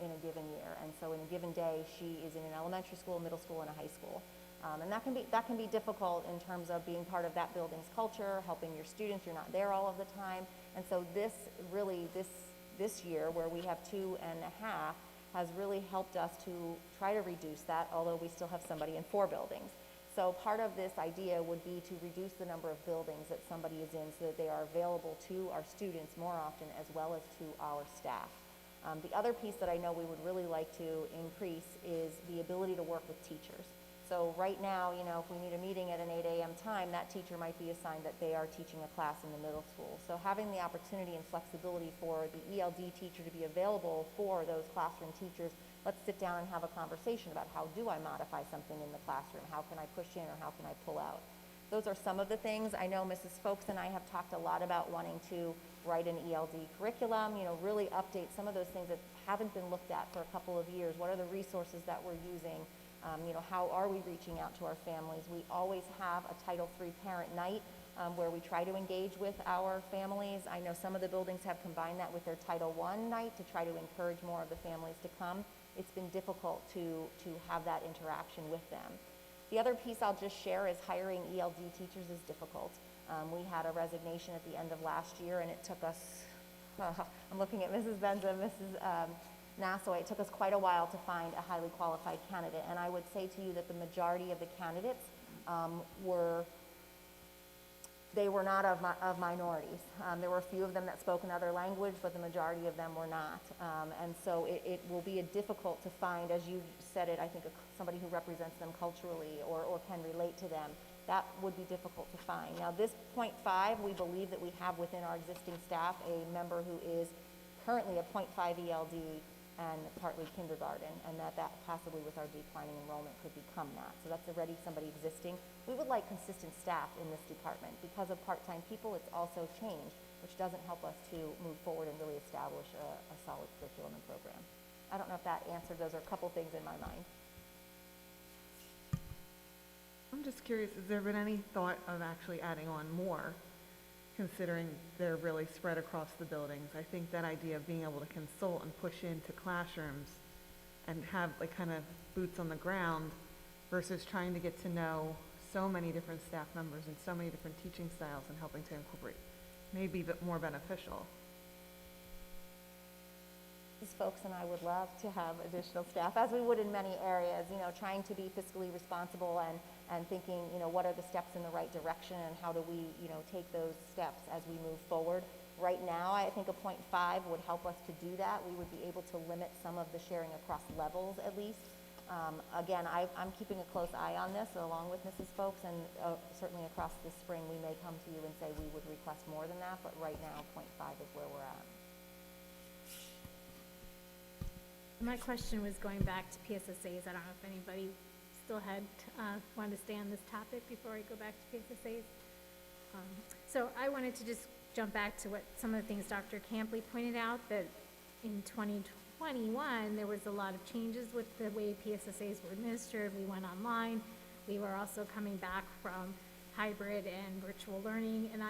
in a given year. And so in a given day, she is in an elementary school, middle school, and a high school. And that can be difficult in terms of being part of that building's culture, helping your students. You're not there all of the time. And so this year, where we have 2.5, has really helped us to try to reduce that, although we still have somebody in 4 buildings. So part of this idea would be to reduce the number of buildings that somebody is in so that they are available to our students more often as well as to our staff. The other piece that I know we would really like to increase is the ability to work with teachers. So right now, you know, if we need a meeting at an 8 a.m. time, that teacher might be assigned that they are teaching a class in the middle school. So having the opportunity and flexibility for the ELD teacher to be available for those classroom teachers, let's sit down and have a conversation about how do I modify something in the classroom? How can I push in or how can I pull out? Those are some of the things. I know Mrs. Folks and I have talked a lot about wanting to write an ELD curriculum, you know, really update some of those things that haven't been looked at for a couple of years. What are the resources that we're using? You know, how are we reaching out to our families? We always have a Title III parent night where we try to engage with our families. I know some of the buildings have combined that with their Title I night to try to encourage more of the families to come. It's been difficult to have that interaction with them. The other piece I'll just share is hiring ELD teachers is difficult. We had a resignation at the end of last year, and it took us, I'm looking at Mrs. Benza, Mrs. Nassau, it took us quite a while to find a highly qualified candidate. And I would say to you that the majority of the candidates were not of minorities. There were a few of them that spoke another language, but the majority of them were not. And so it will be difficult to find, as you said it, I think somebody who represents them culturally or can relate to them. That would be difficult to find. Now this 0.5, we believe that we have within our existing staff a member who is currently a 0.5 ELD and partly kindergarten, and that possibly with our declining enrollment could become that. So that's already somebody existing. We would like consistent staff in this department. Because of part-time people, it's also changed, which doesn't help us to move forward and really establish a solid curriculum and program. I don't know if that answered. Those are a couple things in my mind. I'm just curious, has there been any thought of actually adding on more, considering they're really spread across the buildings? I think that idea of being able to consult and push into classrooms and have like kind of boots on the ground versus trying to get to know so many different staff members and so many different teaching styles and helping to incorporate may be more beneficial. These folks and I would love to have additional staff, as we would in many areas, you know, trying to be fiscally responsible and thinking, you know, what are the steps in the right direction and how do we, you know, take those steps as we move forward. Right now, I think a 0.5 would help us to do that. We would be able to limit some of the sharing across levels at least. Again, I'm keeping a close eye on this along with Mrs. Folks, and certainly across the spring we may come to you and say we would request more than that, but right now 0.5 is where we're at. My question was going back to PSSAs. I don't know if anybody still had wanted to stay on this topic before I go back to PSSAs. So I wanted to just jump back to what some of the things Dr. Campley pointed out, that in 2021 there was a lot of changes with the way PSSAs were administered. We went online. We were also coming back from hybrid and virtual learning, and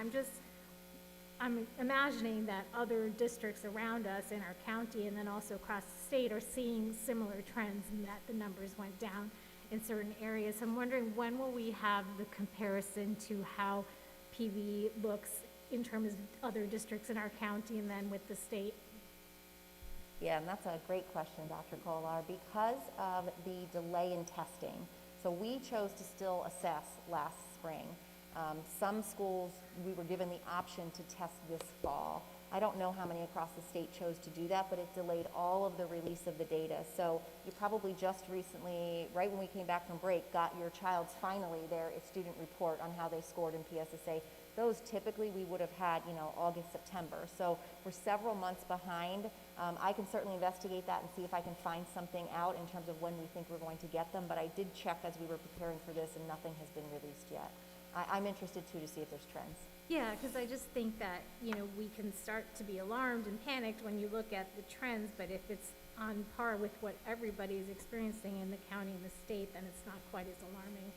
I'm imagining that other districts around us in our county and then also across the state are seeing similar trends, and that the numbers went down in certain areas. I'm wondering, when will we have the comparison to how PV looks in terms of other districts in our county and then with the state? Yeah, and that's a great question, Dr. Kolar, because of the delay in testing. So we chose to still assess last spring. Some schools, we were given the option to test this fall. I don't know how many across the state chose to do that, but it delayed all of the release of the data. So you probably just recently, right when we came back from break, got your child's finally their student report on how they scored in PSSA. Those typically we would have had, August, September. So we're several months behind. I can certainly investigate that and see if I can find something out in terms of when we think we're going to get them, but I did check as we were preparing for this and nothing has been released yet. I'm interested too to see if there's trends. Yeah, because I just think that, we can start to be alarmed and panicked when you look at the trends, but if it's on par with what everybody is experiencing in the county and the state, then it's not quite as alarming.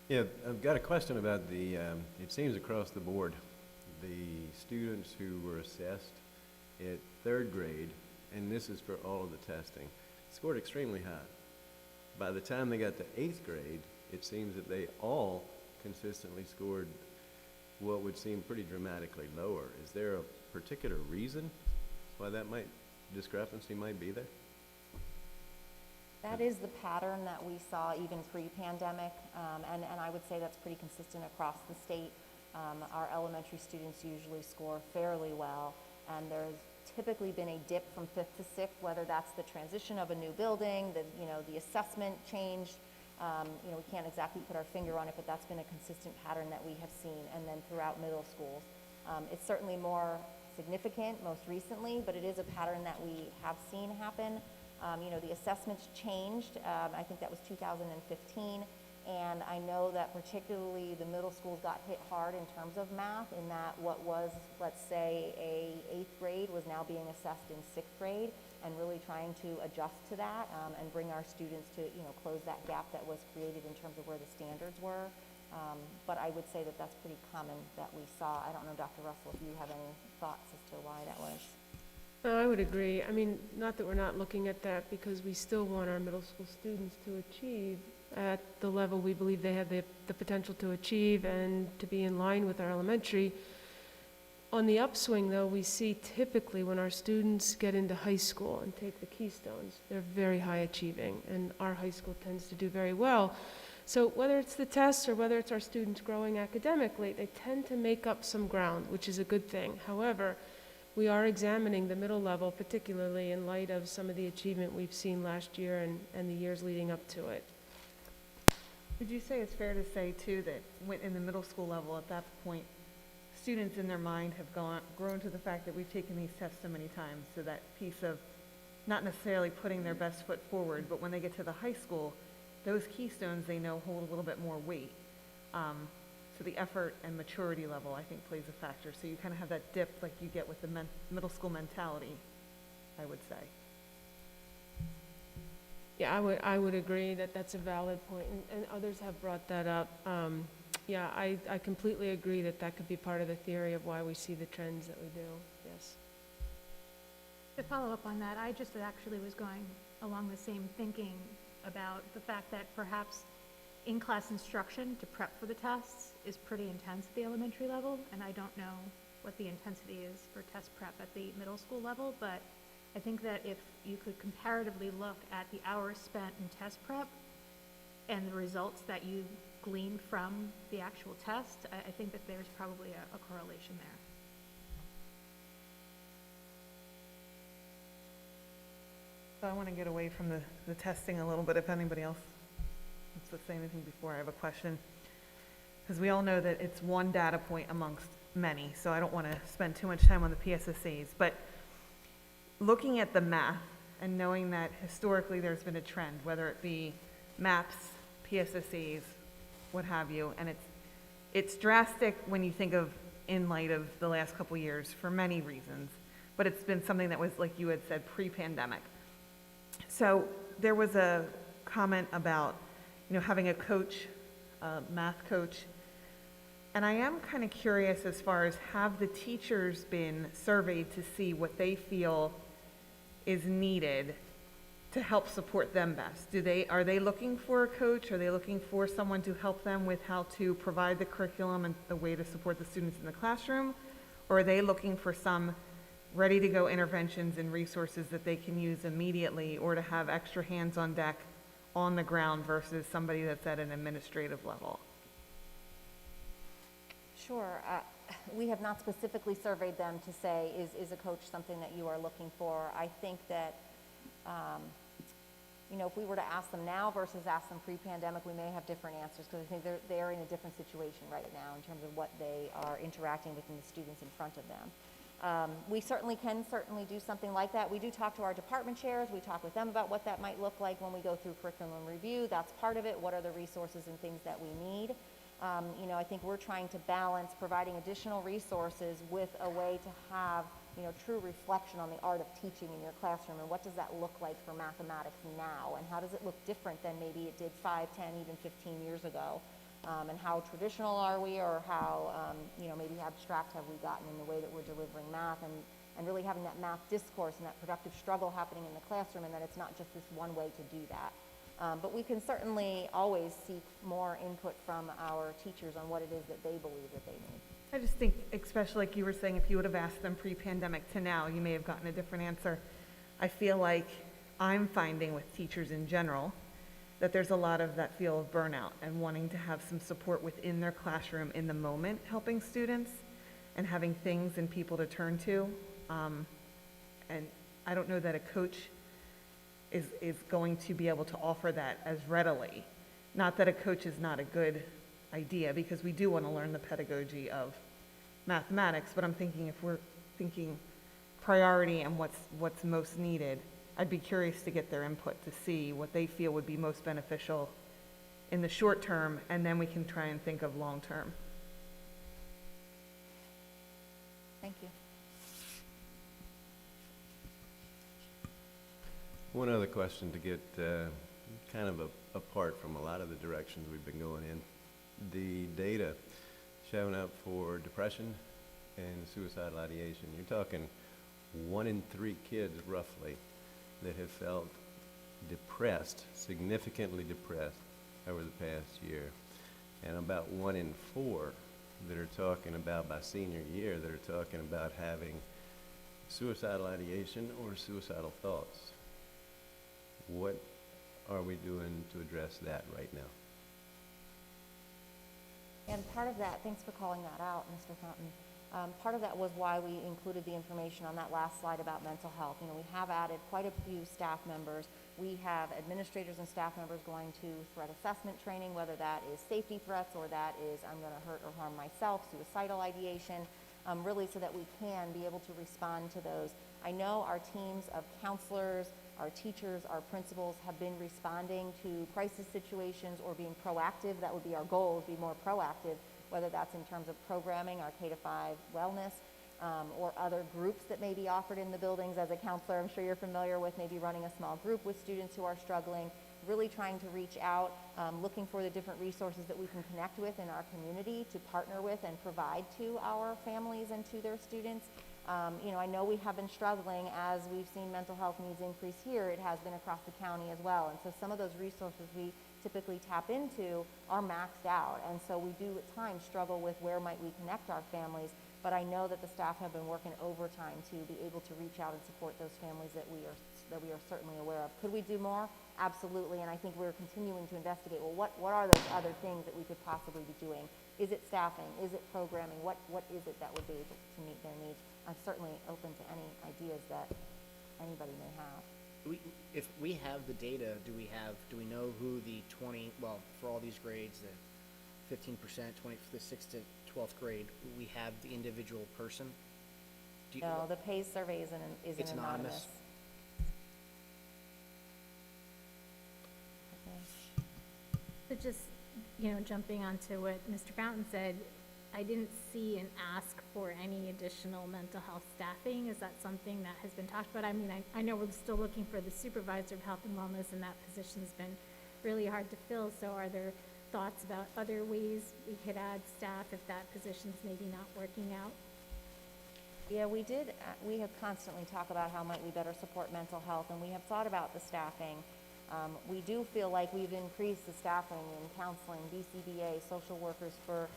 Yeah, I've got a question about the, it seems across the board, the students who were assessed at 3rd grade, and this is for all of the testing, scored extremely high. By the time they got to 8th grade, it seems that they all consistently scored what would seem pretty dramatically lower. Is there a particular reason why that discrepancy might be there? That is the pattern that we saw even pre-pandemic, and I would say that's pretty consistent across the state. Our elementary students usually score fairly well, and there's typically been a dip from 5th to 6th, whether that's the transition of a new building, the assessment changed. We can't exactly put our finger on it, but that's been a consistent pattern that we have seen, and then throughout middle schools. It's certainly more significant most recently, but it is a pattern that we have seen happen. The assessments changed. I think that was 2015. And I know that particularly the middle schools got hit hard in terms of math, in that what was, let's say, a 8th grade was now being assessed in 6th grade, and really trying to adjust to that and bring our students to, close that gap that was created in terms of where the standards were. But I would say that that's pretty common that we saw. I don't know, Dr. Russell, if you have any thoughts as to why that was. I would agree. I mean, not that we're not looking at that, because we still want our middle school students to achieve at the level we believe they have the potential to achieve and to be in line with our elementary. On the upswing, though, we see typically when our students get into high school and take the Keystones, they're very high achieving, and our high school tends to do very well. So whether it's the tests or whether it's our students growing academically, they tend to make up some ground, which is a good thing. However, we are examining the middle level, particularly in light of some of the achievement we've seen last year and the years leading up to it. Would you say it's fair to say, too, that in the middle school level, at that point, students in their mind have grown to the fact that we've taken these tests so many times, so that piece of not necessarily putting their best foot forward, but when they get to the high school, those keystones they know hold a little bit more weight. So the effort and maturity level, I think, plays a factor. So you kind of have that dip like you get with the middle school mentality, I would say. Yeah, I would agree that that's a valid point, and others have brought that up. Yeah, I completely agree that that could be part of the theory of why we see the trends that we do, yes. To follow up on that, I just actually was going along the same thinking about the fact that perhaps in-class instruction to prep for the tests is pretty intense at the elementary level, and I don't know what the intensity is for test prep at the middle school level, but I think that if you could comparatively look at the hours spent in test prep and the results that you glean from the actual test, I think that there's probably a correlation there. So I want to get away from the testing a little bit. If anybody else wants to say anything before I have a question. Because we all know that it's one data point amongst many, so I don't want to spend too much time on the PSSAs. But looking at the math and knowing that historically there's been a trend, whether it be MAPPs, PSSAs, what have you, and it's drastic when you think of in light of the last couple years for many reasons, but it's been something that was, like you had said, pre-pandemic. So there was a comment about, having a coach, a math coach, and I am kind of curious as far as, have the teachers been surveyed to see what they feel is needed to help support them best? Are they looking for a coach? Are they looking for someone to help them with how to provide the curriculum and the way to support the students in the classroom? Or are they looking for some ready-to-go interventions and resources that they can use immediately, or to have extra hands on deck on the ground versus somebody that's at an administrative level? Sure. We have not specifically surveyed them to say, is a coach something that you are looking for? I think that, if we were to ask them now versus ask them pre-pandemic, we may have different answers, because I think they're in a different situation right now in terms of what they are interacting with and the students in front of them. We can do something like that. We do talk to our department chairs. We talk with them about what that might look like when we go through curriculum review. That's part of it. What are the resources and things that we need? I think we're trying to balance providing additional resources with a way to have, true reflection on the art of teaching in your classroom, and what does that look like for mathematics now, and how does it look different than maybe it did 5, 10, even 15 years ago, and how traditional are we, or how, maybe abstract have we gotten in the way that we're delivering math, and really having that math discourse and that productive struggle happening in the classroom, and that it's not just this one way to do that. But we can certainly always seek more input from our teachers on what it is that they believe that they need. I just think, especially like you were saying, if you would have asked them pre-pandemic to now, you may have gotten a different answer. I feel like I'm finding with teachers in general that there's a lot of that feel of burnout and wanting to have some support within their classroom in the moment, helping students and having things and people to turn to. And I don't know that a coach is going to be able to offer that as readily. Not that a coach is not a good idea, because we do want to learn the pedagogy of mathematics, but I'm thinking if we're thinking priority and what's most needed, I'd be curious to get their input to see what they feel would be most beneficial in the short term, and then we can try and think of long term. Thank you. One other question to get kind of apart from a lot of the directions we've been going in. The data showing up for depression and suicidal ideation. You're talking 1 in 3 kids roughly that have felt depressed, significantly depressed over the past year. And about 1 in 4 that are talking about by senior year that are talking about having suicidal ideation or suicidal thoughts. What are we doing to address that right now? And part of that, thanks for calling that out, Mr. Fountain. Part of that was why we included the information on that last slide about mental health. We have added quite a few staff members. We have administrators and staff members going to threat assessment training, whether that is safety threats or that is I'm going to hurt or harm myself, suicidal ideation, really so that we can be able to respond to those. I know our teams of counselors, our teachers, our principals have been responding to crisis situations or being proactive. That would be our goal, would be more proactive, whether that's in terms of programming, our K-5 wellness, or other groups that may be offered in the buildings. As a counselor, I'm sure you're familiar with maybe running a small group with students who are struggling, really trying to reach out, looking for the different resources that we can connect with in our community to partner with and provide to our families and to their students. I know we have been struggling as we've seen mental health needs increase here. It has been across the county as well. And so some of those resources we typically tap into are maxed out. And so we do at times struggle with where might we connect our families. But I know that the staff have been working overtime to be able to reach out and support those families that we are certainly aware of. Could we do more? Absolutely. And I think we're continuing to investigate, well, what are those other things that we could possibly be doing? Is it staffing? Is it programming? What is it that would be able to meet their needs? I'm certainly open to any ideas that anybody may have. If we have the data, do we know who the for all these grades, the 15%, for the 6th to 12th grade, we have the individual person? No, the PACE survey is anonymous. So just, jumping onto what Mr. Fountain said, I didn't see an ask for any additional mental health staffing. Is that something that has been talked about? I mean, I know we're still looking for the supervisor of health and wellness, and that position's been really hard to fill. So are there thoughts about other ways we could add staff if that position's maybe not working out? Yeah, we have constantly talked about how might we better support mental health, and we have thought about the staffing. We do feel like we've increased the staffing in counseling, BCBA, social workers for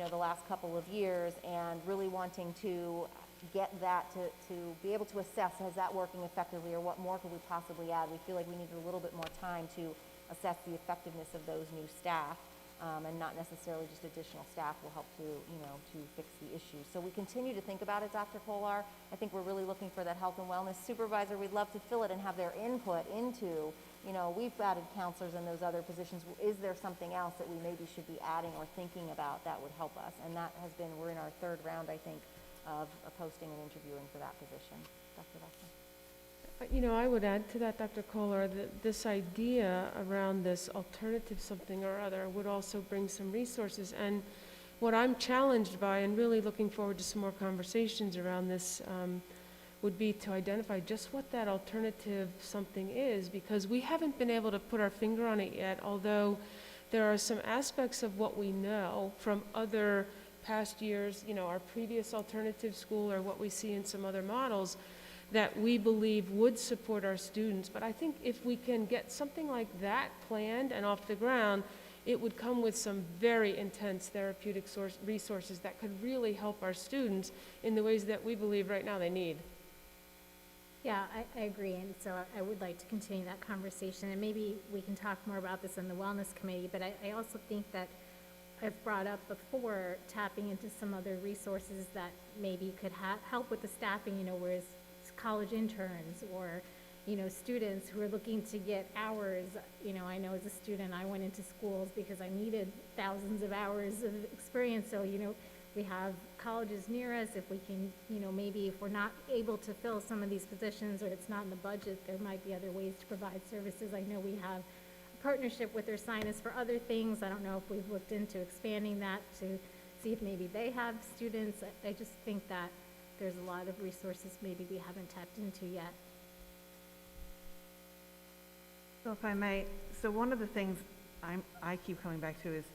the last couple of years, and really wanting to get that to be able to assess, is that working effectively, or what more could we possibly add? We feel like we needed a little bit more time to assess the effectiveness of those new staff. and not necessarily just additional staff will help to, to fix the issue. So we continue to think about it, Dr. Kolar. I think we're really looking for that health and wellness supervisor. We'd love to fill it and have their input into, we've added counselors in those other positions. Is there something else that we maybe should be adding or thinking about that would help us? And that has been, we're in our third round, I think, of posting and interviewing for that position. Dr. Vessel? I would add to that, Dr. Kohler, that this idea around this alternative something or other would also bring some resources. And what I'm challenged by, and really looking forward to some more conversations around this, would be to identify just what that alternative something is, because we haven't been able to put our finger on it yet, although there are some aspects of what we know from other past years, our previous alternative school or what we see in some other models, that we believe would support our students. But I think if we can get something like that planned and off the ground, it would come with some very intense therapeutic resources that could really help our students in the ways that we believe right now they need. Yeah, I agree, and so I would like to continue that conversation, and maybe we can talk more about this in the Wellness Committee, but I also think that I've brought up before tapping into some other resources that maybe could help with the staffing, whereas college interns or, students who are looking to get hours. I know as a student, I went into schools because I needed thousands of hours of experience. So, we have colleges near us. If we can, maybe if we're not able to fill some of these positions or it's not in the budget, there might be other ways to provide services. I know we have a partnership with their sinus for other things. I don't know if we've looked into expanding that to see if maybe they have students. I just think that there's a lot of resources maybe we haven't tapped into yet. So if I may, so one of the things I keep coming back to is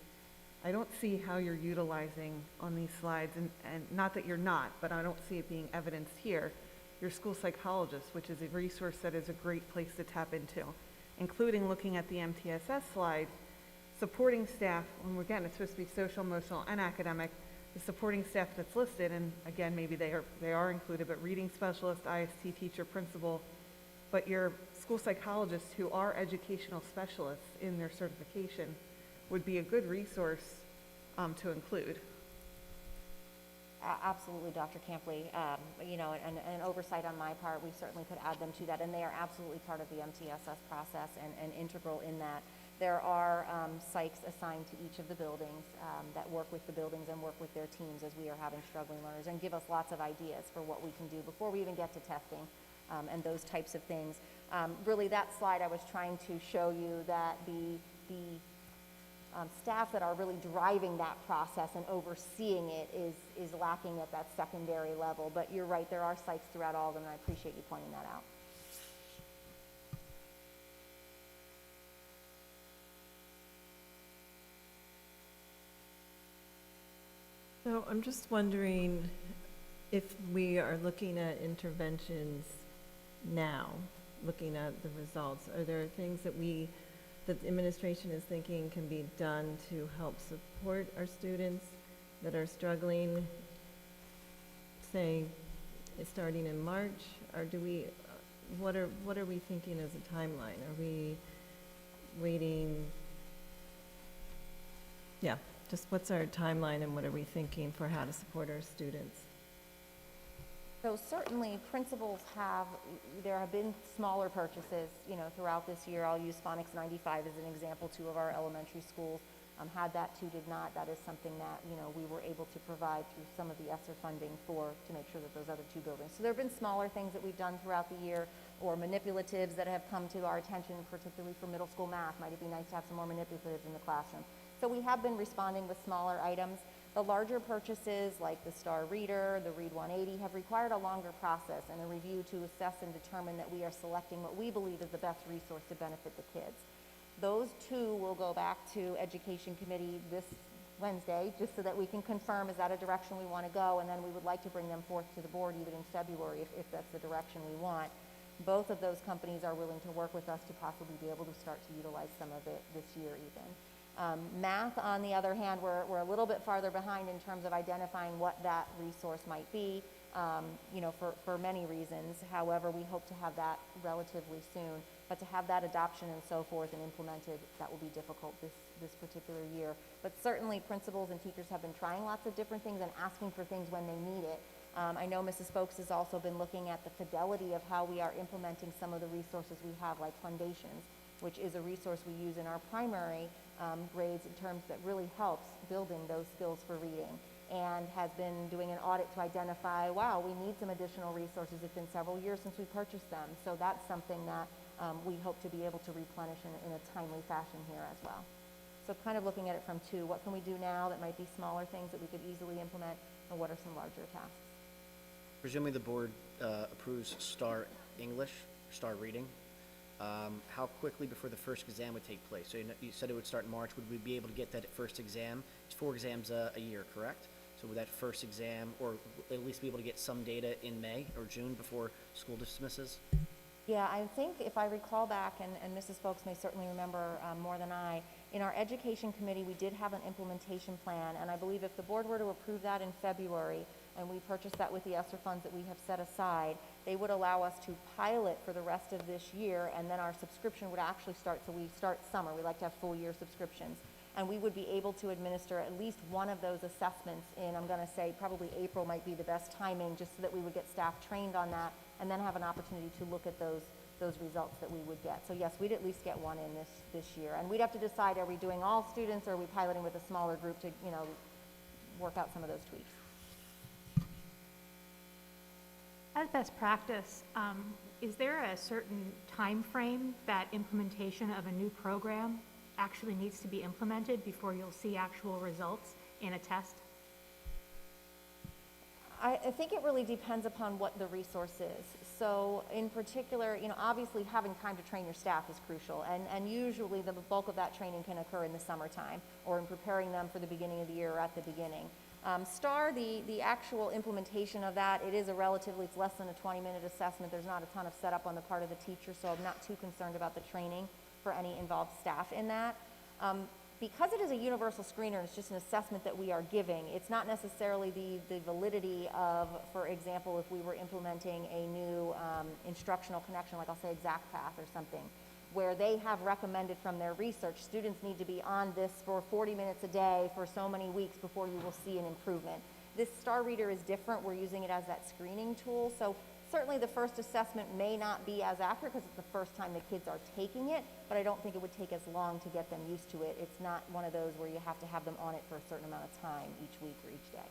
I don't see how you're utilizing on these slides, and not that you're not, but I don't see it being evidenced here, your school psychologist, which is a resource that is a great place to tap into, including looking at the MTSS slide, supporting staff, when we're getting, it's supposed to be social, emotional, and academic, the supporting staff that's listed, and again, maybe they are included, but reading specialist, IST teacher, principal, but your school psychologists who are educational specialists in their certification would be a good resource to include. Absolutely, Dr. Campley. And an oversight on my part, we certainly could add them to that, and they are absolutely part of the MTSS process and integral in that. There are psychs assigned to each of the buildings that work with the buildings and work with their teams as we are having struggling learners and give us lots of ideas for what we can do before we even get to testing and those types of things. Really, that slide I was trying to show you that the staff that are really driving that process and overseeing it is lacking at that secondary level. But you're right, there are psychs throughout all of them, and I appreciate you pointing that out. So I'm just wondering if we are looking at interventions now, looking at the results, are there things that the administration is thinking can be done to help support our students that are struggling, say, starting in March? Or what are we thinking as a timeline? Are we waiting? Yeah. Just what's our timeline and what are we thinking for how to support our students? So certainly principals there have been smaller purchases, throughout this year. I'll use Phonics 95 as an example. 2 of our elementary schools had that, 2 did not. That is something that, we were able to provide through some of the ESSER funding to make sure that those other 2 buildings. So there have been smaller things that we've done throughout the year, or manipulatives that have come to our attention, particularly for middle school math. Might it be nice to have some more manipulatives in the classroom? So we have been responding with smaller items. The larger purchases, like the Star Reader, the Read 180, have required a longer process and a review to assess and determine that we are selecting what we believe is the best resource to benefit the kids. Those 2 will go back to Education Committee this Wednesday, just so that we can confirm, is that a direction we want to go, and then we would like to bring them forth to the board even in February if that's the direction we want. Both of those companies are willing to work with us to possibly be able to start to utilize some of it this year even. Math, on the other hand, we're a little bit farther behind in terms of identifying what that resource might be. you know, for many reasons. However, we hope to have that relatively soon. But to have that adoption and so forth and implemented, that will be difficult this particular year. But certainly principals and teachers have been trying lots of different things and asking for things when they need it. I know Mrs. Folks has also been looking at the fidelity of how we are implementing some of the resources we have, like Foundations, which is a resource we use in our primary grades in terms that really helps building those skills for reading, and has been doing an audit to identify, wow, we need some additional resources. It's been several years since we purchased them. So that's something that we hope to be able to replenish in a timely fashion here as well. So kind of looking at it from two, what can we do now that might be smaller things that we could easily implement, and what are some larger tasks? Presumably the board approves STAR English, STAR Reading. How quickly before the first exam would take place? So you said it would start in March. Would we be able to get that first exam? It's 4 exams a year, correct? So would that first exam, or at least be able to get some data in May or June before school dismisses? Yeah, I think if I recall back, and Mrs. Folks may certainly remember more than I, in our education committee, we did have an implementation plan, and I believe if the board were to approve that in February, and we purchased that with the ESSER funds that we have set aside, they would allow us to pilot for the rest of this year, and then our subscription would actually start, so we start summer. We like to have full year subscriptions. And we would be able to administer at least one of those assessments in, I'm gonna say, probably April might be the best timing, just so that we would get staff trained on that, and then have an opportunity to look at those results that we would get. So yes, we'd at least get one in this year. And we'd have to decide, are we doing all students, or are we piloting with a smaller group to, you know, work out some of those tweaks. As best practice, is there a certain time frame that implementation of a new program actually needs to be implemented before you'll see actual results in a test? I think it really depends upon what the resource is. So in particular, you know, obviously having time to train your staff is crucial, and usually the bulk of that training can occur in the summertime, or in preparing them for the beginning of the year or at the beginning. STAR, the actual implementation of that, it is a relatively, it's less than a 20-minute assessment. There's not a ton of setup on the part of the teacher, so I'm not too concerned about the training for any involved staff in that. Because it is a universal screener, and it's just an assessment that we are giving, it's not necessarily the validity of, for example, if we were implementing a new instructional connection, like I'll say ExactPath or something, where they have recommended from their research, students need to be on this for 40 minutes a day for so many weeks before you will see an improvement. This STAR Reader is different. We're using it as that screening tool. So certainly the first assessment may not be as accurate because it's the first time the kids are taking it, but I don't think it would take as long to get them used to it. It's not one of those where you have to have them on it for a certain amount of time each week or each day.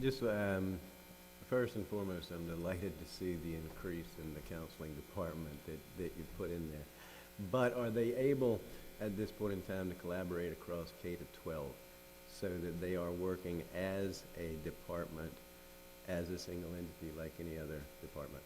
Just first and foremost, I'm delighted to see the increase in the counseling department that you put in there. But are they able, at this point in time, to collaborate across K-12 so that they are working as a department, as a single entity like any other department?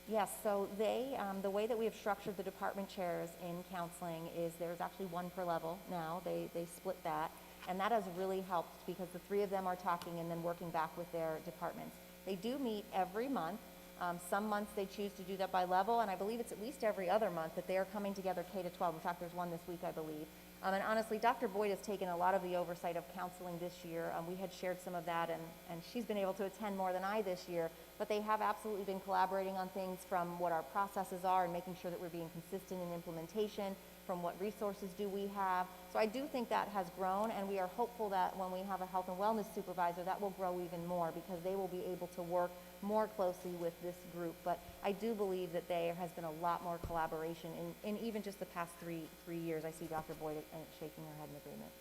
Yes, so they, the way that we have structured the department chairs in counseling is there's actually one per level now. They split that. And that has really helped because the 3 of them are talking and then working back with their departments. They do meet every month. Some months they choose to do that by level, and I believe it's at least every other month that they are coming together K-12. In fact, there's one this week, I believe. And honestly, Dr. Boyd has taken a lot of the oversight of counseling this year. We had shared some of that, and she's been able to attend more than I this year. But they have absolutely been collaborating on things from what our processes are and making sure that we're being consistent in implementation, from what resources do we have. So I do think that has grown, and we are hopeful that when we have a health and wellness supervisor, that will grow even more because they will be able to work more closely with this group. But I do believe that there has been a lot more collaboration in even just the past three years. I see Dr. Boyd shaking her head in agreement.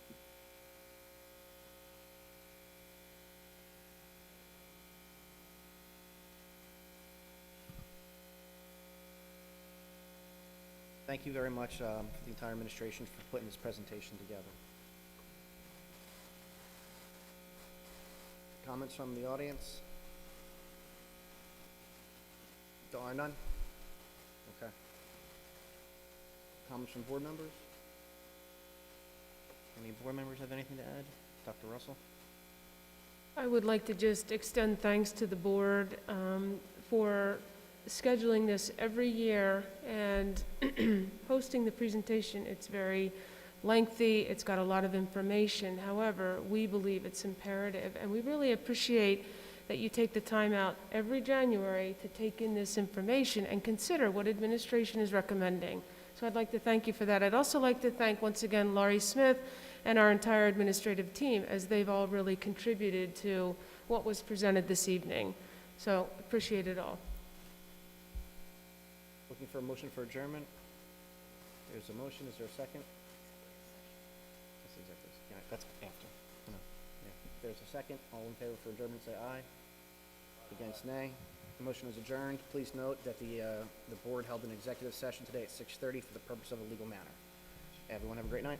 Thank you very much for the entire administration for putting this presentation together. Comments from the audience? There are none? Okay. Comments from board members? Any board members have anything to add? Dr. Russell? I would like to just extend thanks to the board for scheduling this every year and hosting the presentation. It's very lengthy, it's got a lot of information. However, we believe it's imperative, and we really appreciate that you take the time out every January to take in this information and consider what administration is recommending. So I'd like to thank you for that. I'd also like to thank, once again, Laurie Smith and our entire administrative team, as they've all really contributed to what was presented this evening. So appreciate it all. Looking for a motion for adjournment? There's a motion, is there a second? That's executive, yeah, that's after. No, yeah. There's a second, all in favor for adjournment, say aye. Against, nay. The motion is adjourned. Please note that the board held an executive session today at 6:30 for the purpose of a legal matter. Everyone have a great night.